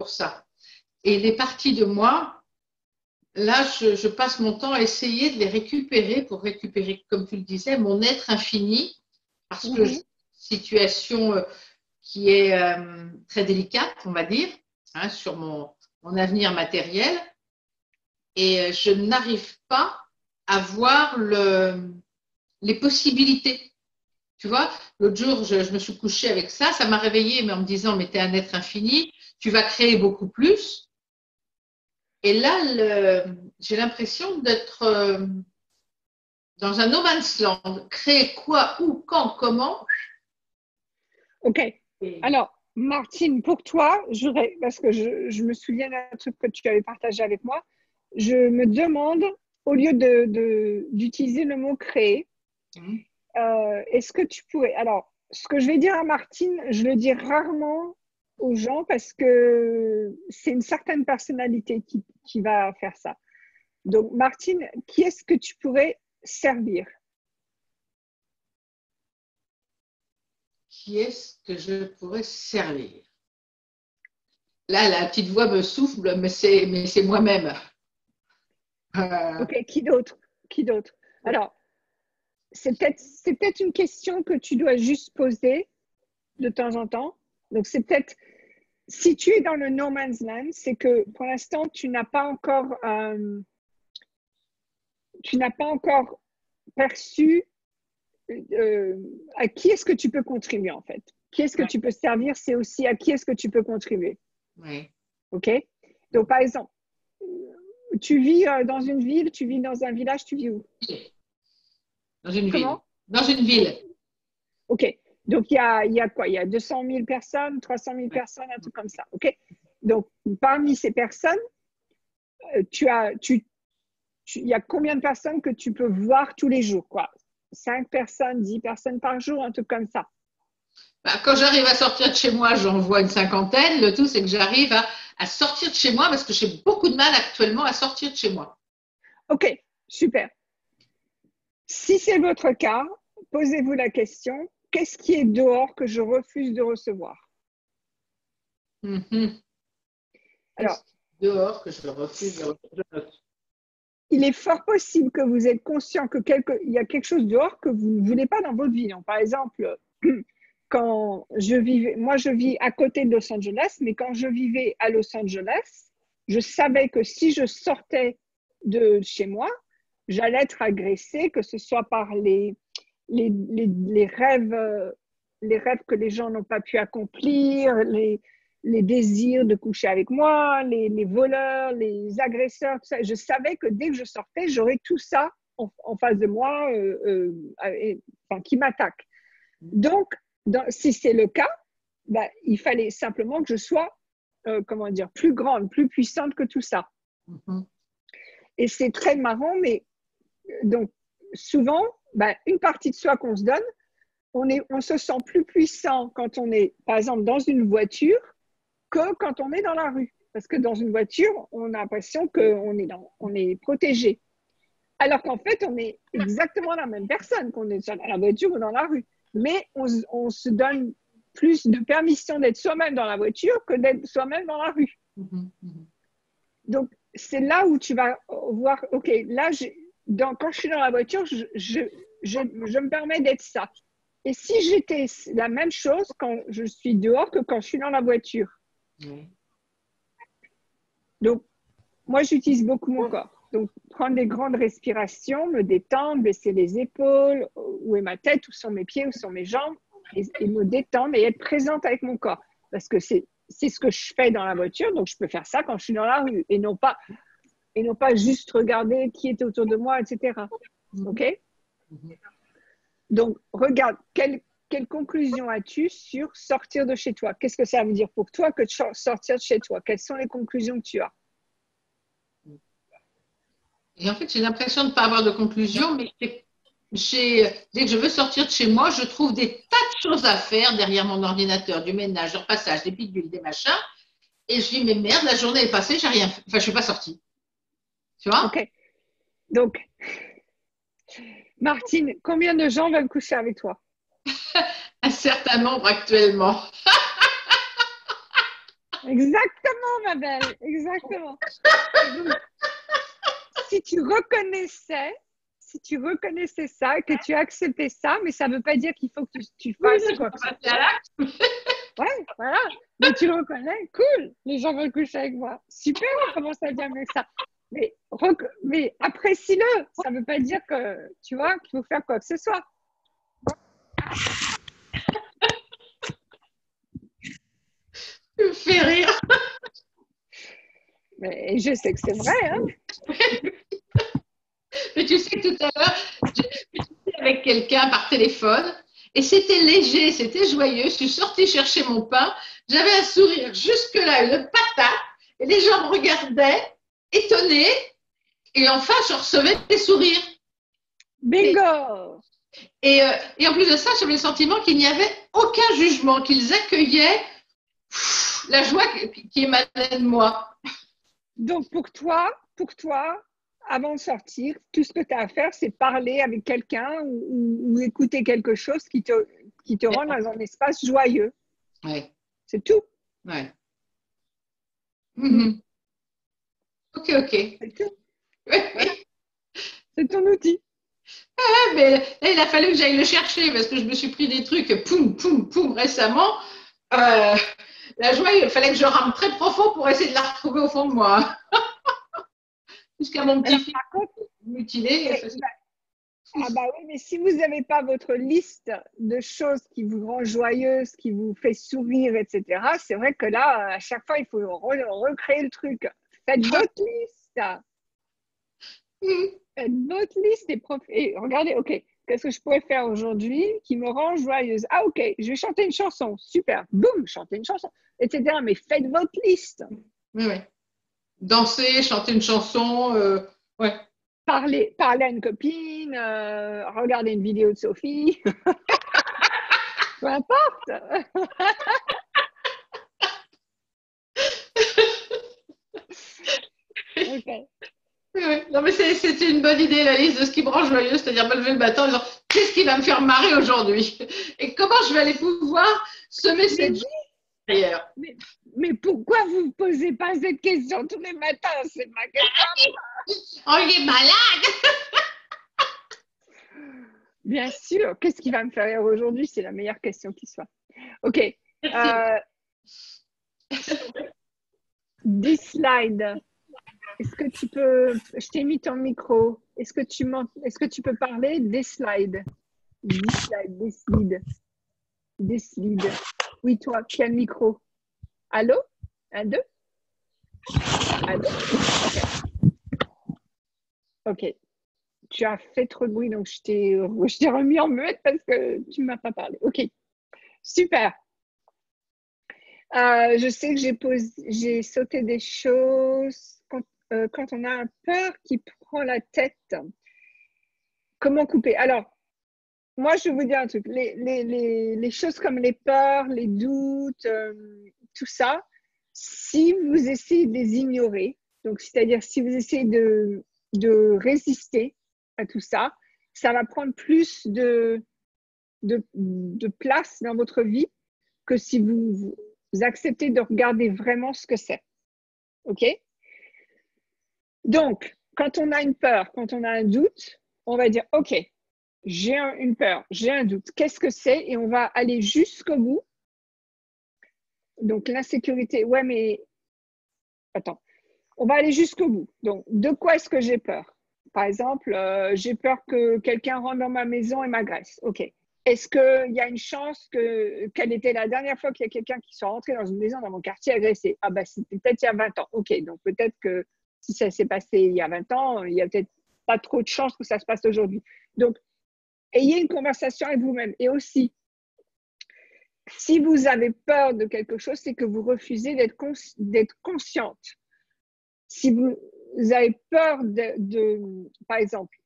ça. Et les parties de moi, là, je passe mon temps à essayer de les récupérer pour récupérer, comme tu le disais, mon être infini, parce que situation qui est très délicate, on va dire, hein, sur mon avenir matériel, et je n'arrive pas à voir les possibilités. Tu vois, l'autre jour, je me suis couchée avec ça, ça m'a réveillée, mais en me disant, mais tu es un être infini, tu vas créer beaucoup plus. Et là, j'ai l'impression d'être dans un no man's land. Créer quoi, où, quand, comment. Ok. Alors, Martine, pour toi, parce que je me souviens d'un truc que tu avais partagé avec moi, je me demande, au lieu d'utiliser le mot créer, est-ce que tu pourrais… Alors, ce que je vais dire à Martine, je le dis rarement aux gens parce que c'est une certaine personnalité qui va faire ça. Donc, Martine, qui est-ce que tu pourrais servir? Qui est-ce que je pourrais servir? Là, la petite voix me souffle, mais c'est moi-même. Ok, qui d'autre? Qui d'autre? Alors, c'est peut-être une question que tu dois juste poser de temps en temps. Donc, c'est peut-être, si tu es dans le no man's land, c'est que pour l'instant, tu n'as pas encore perçu à qui est-ce que tu peux contribuer en fait. Qui est-ce que tu peux servir, c'est aussi à qui est-ce que tu peux contribuer. Oui. Ok? Donc, par exemple, tu vis dans une ville, tu vis dans un village, tu vis où? Dans une Comment? ville. Dans une ville. Ok. Donc, il y a quoi? Il y a 200 000 personnes, 300 000 personnes, un truc comme ça. Ok? Donc, parmi ces personnes, il y a combien de personnes que tu peux voir tous les jours, quoi? 5 personnes, 10 personnes par jour, un truc comme ça. Bah, quand j'arrive à sortir de chez moi, j'en vois une cinquantaine. Le tout, c'est que j'arrive à sortir de chez moi parce que j'ai beaucoup de mal actuellement à sortir de chez moi. Ok, super. Si c'est votre cas, posez-vous la question, qu'est-ce qui est dehors que je refuse de recevoir? Alors, dehors que je refuse de recevoir. Il est fort possible que vous êtes conscient qu'il y a quelque chose dehors que vous ne voulez pas dans votre vie. Donc, par exemple, quand moi je vis à côté de Los Angeles, mais quand je vivais à Los Angeles, je savais que si je sortais de chez moi, j'allais être agressée, que ce soit par les rêves que les gens n'ont pas pu accomplir, les désirs de coucher avec moi, les voleurs, les agresseurs, tout ça. Je savais que dès que je sortais, j'aurais tout ça en face de moi qui m'attaque. Donc, si c'est le cas, il fallait simplement que je sois, plus grande, plus puissante que tout ça. Et c'est très marrant, mais donc souvent, une partie de soi qu'on se donne, on se sent plus puissant quand on est, par exemple, dans une voiture que quand on est dans la rue. Parce que dans une voiture, on a l'impression qu'on est protégé. Alors qu'en fait, on est exactement la même personne qu'on est dans la voiture ou dans la rue. Mais on se donne plus de permission d'être soi-même dans la voiture que d'être soi-même dans la rue. Donc, c'est là où tu vas voir, OK, là, quand je suis dans la voiture, je me permets d'être ça. Et si j'étais la même chose quand je suis dehors que quand je suis dans la voiture. Donc, moi, j'utilise beaucoup mon corps. Donc, prendre des grandes respirations, me détendre, baisser les épaules, où est ma tête, où sont mes pieds, où sont mes jambes, et me détendre et être présente avec mon corps. Parce que c'est ce que je fais dans la voiture, donc je peux faire ça quand je suis dans la rue, et non pas juste regarder qui est autour de moi, etc. OK? Donc, regarde, quelle conclusion as-tu sur sortir de chez toi? Qu'est-ce que ça veut dire pour toi que de sortir de chez toi? Quelles sont les conclusions que tu as? Et en fait, j'ai l'impression de ne pas avoir de conclusion, mais dès que je veux sortir de chez moi, je trouve des tas de choses à faire derrière mon ordinateur, du ménage, du repassage, des pilules, des machins. Et je dis, mais merde, la journée est passée, j'ai rien fait. Enfin, je ne suis pas sortie. Tu vois? OK. Donc, Martine, combien de gens veulent coucher avec toi? Un certain nombre actuellement. Exactement, ma belle. Exactement. Donc, si tu reconnaissais ça, que tu acceptais ça, mais ça ne veut pas dire qu'il faut que tu fasses quoi que ce soit. Ouais, voilà. Mais tu le reconnais, cool. Les gens veulent coucher avec moi. Super, on commence à dire avec ça. mais apprécie-le. Ça ne veut pas dire que, tu vois, qu'il faut faire quoi que ce soit. Tu me fais rire. Mais je sais que c'est vrai, hein. Mais tu sais que tout à l'heure, j'étais avec quelqu'un par téléphone et c'était léger, c'était joyeux. Je suis sortie chercher mon pain, j'avais un sourire jusque-là, une patate, et les gens me regardaient, étonnés, et enfin, je recevais des sourires. Bingo! Et en plus de ça, j'avais le sentiment qu'il n'y avait aucun jugement, qu'ils accueillaient la joie qui émanait de moi. Donc, pour toi, avant de sortir, tout ce que tu as à faire, c'est parler avec quelqu'un ou écouter quelque chose qui te rend dans un espace joyeux. Ouais. C'est tout. Ouais. Mm-hmm. Ok. C'est tout. C'est ton outil. Ah, mais là, il a fallu que j'aille le chercher parce que je me suis pris des trucs poum récemment. La joie, il fallait que je rampe très profond pour essayer de la retrouver au fond de moi. Jusqu'à mon petit fils mutilé. Ah bah oui, mais si vous n'avez pas votre liste de choses qui vous rend joyeuse, qui vous fait sourire, etc., c'est vrai que là, à chaque fois, il faut recréer le truc. Faites votre liste. Faites votre liste et regardez, ok, qu'est-ce que je pourrais faire aujourd'hui qui me rend joyeuse? Ah ok, je vais chanter une chanson. Super. Boum, chanter une chanson, etc. Mais faites votre liste. Oui. Danser, chanter une chanson, ouais. Parler à une copine, regarder une vidéo de Sophie. Peu importe. Ok. Oui. Non, mais c'était une bonne idée, la liste de ce qui me rend joyeuse, c'est-à-dire me lever le matin en disant qu'est-ce qui va me faire marrer aujourd'hui et comment je vais aller pouvoir semer cette joie derrière. Mais pourquoi vous ne posez pas cette question tous les matins? C'est ma question. Oh, il est malade. Bien sûr. Qu'est-ce qui va me faire rire aujourd'hui? C'est la meilleure question qui soit. Ok. This slide. Est-ce que tu peux... Je t'ai mis ton micro. Est-ce que tu peux parler des slides? Des slides. Oui, toi, qui as le micro. Allô? 1, 2? Allô? Ok. Tu as fait trop de bruit, donc je t'ai remis en muette parce que tu ne m'as pas parlé. Ok. Super. Je sais que j'ai sauté des choses. Quand on a peur qui prend la tête, comment couper? Alors, moi, je vais vous dire un truc. Les choses comme les peurs, les doutes, tout ça, si vous essayez de les ignorer, donc c'est-à-dire si vous essayez de résister à tout ça, ça va prendre plus de place dans votre vie que si vous acceptez de regarder vraiment ce que c'est. OK? Donc, quand on a une peur, quand on a un doute, on va dire, OK, j'ai une peur, j'ai un doute, qu'est-ce que c'est? Et on va aller jusqu'au bout. Donc, l'insécurité, ouais, mais attends, on va aller jusqu'au bout. Donc, de quoi est-ce que j'ai peur? Par exemple, j'ai peur que quelqu'un rentre dans ma maison et m'agresse. OK. Est-ce qu'il y a une chance quelle était la dernière fois qu'il y a quelqu'un qui soit rentré dans une maison dans mon quartier agressé? Ah bah, c'était peut-être il y a 20 ans. OK, donc peut-être que si ça s'est passé il y a 20 ans, il n'y a peut-être pas trop de chances que ça se passe aujourd'hui. Donc, ayez une conversation avec vous-même. Et aussi, si vous avez peur de quelque chose, c'est que vous refusez d'être consciente. Si vous avez peur par exemple,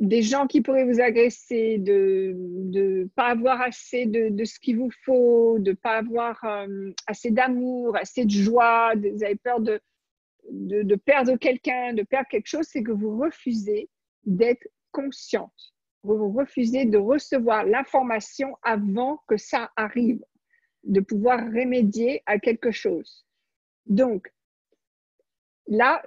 des gens qui pourraient vous agresser, de ne pas avoir assez de ce qu'il vous faut, de ne pas avoir assez d'amour, assez de joie, vous avez peur de perdre quelqu'un, de perdre quelque chose, c'est que vous refusez d'être consciente. Vous refusez de recevoir l'information avant que ça arrive, de pouvoir remédier à quelque chose. Donc, là,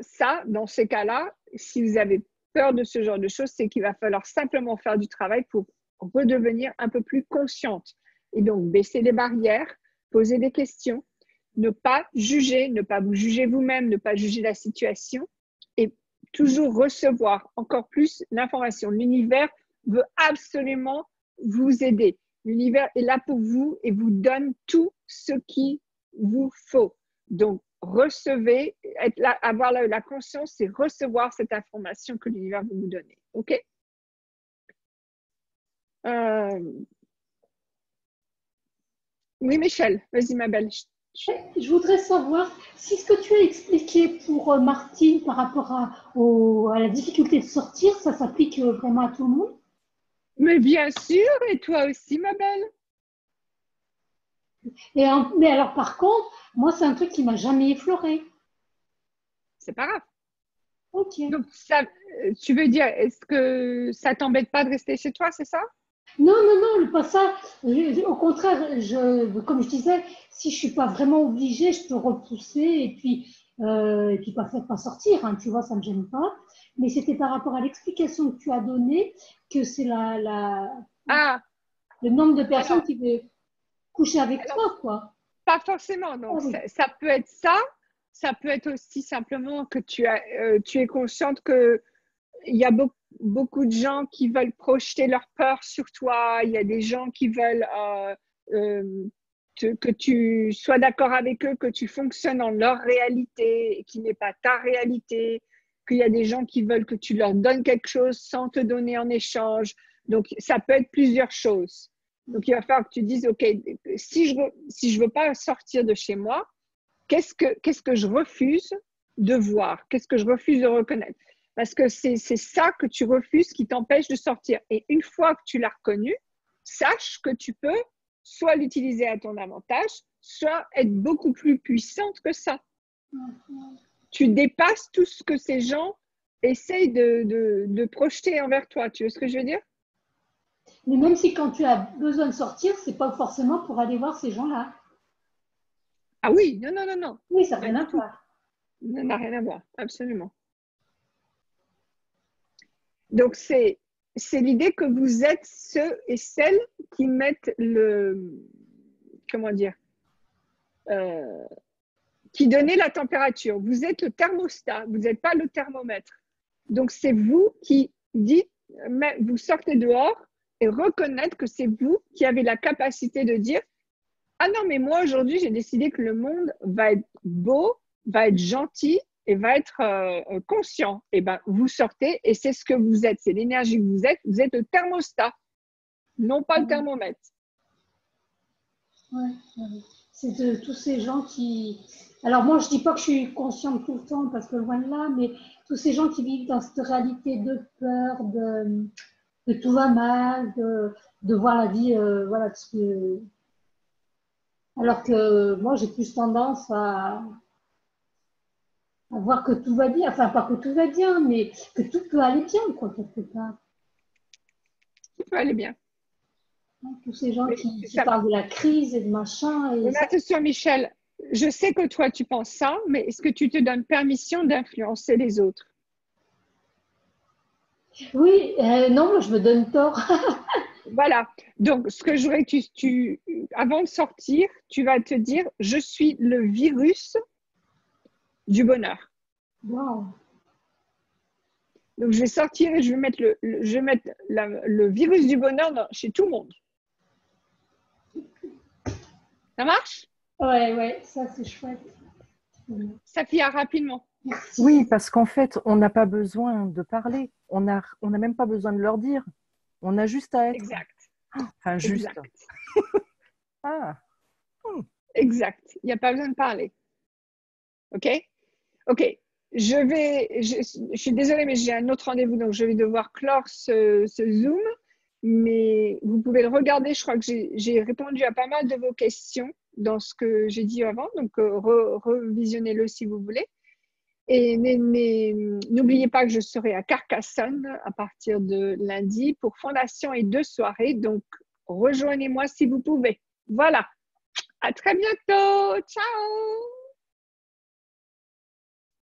dans ces cas-là, si vous avez peur de ce genre de choses, c'est qu'il va falloir simplement faire du travail pour redevenir un peu plus consciente. Et donc, baisser les barrières, poser des questions, ne pas juger, ne pas vous juger vous-même, ne pas juger la situation et toujours recevoir encore plus l'information. L'univers veut absolument vous aider. L'univers est là pour vous et vous donne tout ce qu'il vous faut. Donc, recevez, être là, avoir la conscience, c'est recevoir cette information que l'univers veut vous donner. OK? Oui, Michel, vas-y, ma belle. Je voudrais savoir si ce que tu as expliqué pour Martine par rapport à la difficulté de sortir, ça s'applique vraiment à tout le monde? Mais bien sûr, et toi aussi, ma belle. Mais alors, par contre, moi, c'est un truc qui m'a jamais effleuré. C'est pas grave. Ok. Donc, ça, tu veux dire, est-ce que ça t'embête pas de rester chez toi, c'est ça? Non, non, non, pas ça. Au contraire, comme je disais, si je suis pas vraiment obligée, je peux repousser et puis pas sortir, hein, tu vois, ça me gêne pas. Mais c'était par rapport à l'explication que tu as donnée que c'est le nombre de personnes qui veulent coucher avec toi, quoi. Pas forcément, donc ça peut être ça. Ça peut être aussi simplement que tu es consciente que il y a beaucoup de gens qui veulent projeter leur peur sur toi. Il y a des gens qui veulent que tu sois d'accord avec eux, que tu fonctionnes dans leur réalité, qui n'est pas ta réalité. Qu'il y a des gens qui veulent que tu leur donnes quelque chose sans te donner en échange. Donc, ça peut être plusieurs choses. Donc, il va falloir que tu dises, OK, si je veux pas sortir de chez moi, qu'est-ce que je refuse de voir? Qu'est-ce que je refuse de reconnaître? Parce que c'est ça que tu refuses qui t'empêche de sortir. Et une fois que tu l'as reconnu, sache que tu peux soit l'utiliser à ton avantage, soit être beaucoup plus puissante que ça. Tu dépasses tout ce que ces gens essayent de projeter envers toi. Tu vois ce que je veux dire? Mais même si quand tu as besoin de sortir, c'est pas forcément pour aller voir ces gens-là. Ah oui, non, non, non, non. Oui, ça n'a rien à voir. Ça n'a rien à voir, absolument. Donc, c'est l'idée que vous êtes ceux et celles qui mettent comment dire, qui donnez la température. Vous êtes le thermostat, vous n'êtes pas le thermomètre. Donc, c'est vous qui dites, vous sortez dehors et reconnaître que c'est vous qui avez la capacité de dire « Ah non, mais moi, aujourd'hui, j'ai décidé que le monde va être beau, va être gentil et va être conscient. » Et bien, vous sortez et c'est ce que vous êtes. C'est l'énergie que vous êtes. Vous êtes le thermostat, non pas le thermomètre. Ouais, ouais. C'est de tous ces gens qui… Alors moi, je ne dis pas que je suis consciente tout le temps parce que loin de là, mais tous ces gens qui vivent dans cette réalité de peur, de tout va mal, de voir la vie, voilà, parce que… Alors que moi, j'ai plus tendance à voir que tout va bien, enfin pas que tout va bien, mais que tout peut aller bien, quoi, quelque part. Tout peut aller bien. Tous ces gens qui parlent de la crise et de machin. Mais attention, Michel, je sais que toi, tu penses ça, mais est-ce que tu te donnes permission d'influencer les autres? Oui, non, moi, je me donne tort. Voilà. Donc, ce que je voudrais que avant de sortir, tu vas te dire, je suis le virus du bonheur. Wow. Donc, je vais sortir et je vais mettre le virus du bonheur chez tout le monde. Ça marche? Ouais, ça c'est chouette. Sophia, rapidement. Merci. Oui, parce qu'en fait, on n'a pas besoin de parler. On n'a même pas besoin de leur dire. On a juste à être. Exact. Enfin, juste. Exact. Exact. Il n'y a pas besoin de parler. OK? OK. Je suis désolée, mais j'ai un autre rendez-vous, donc je vais devoir clore ce Zoom. Mais vous pouvez le regarder. Je crois que j'ai répondu à pas mal de vos questions dans ce que j'ai dit avant. Donc, revisionnez-le si vous voulez. Et n'oubliez pas que je serai à Carcassonne à partir de lundi pour Fondation et 2 soirées. Donc, rejoignez-moi si vous pouvez. Voilà. À très bientôt. Ciao.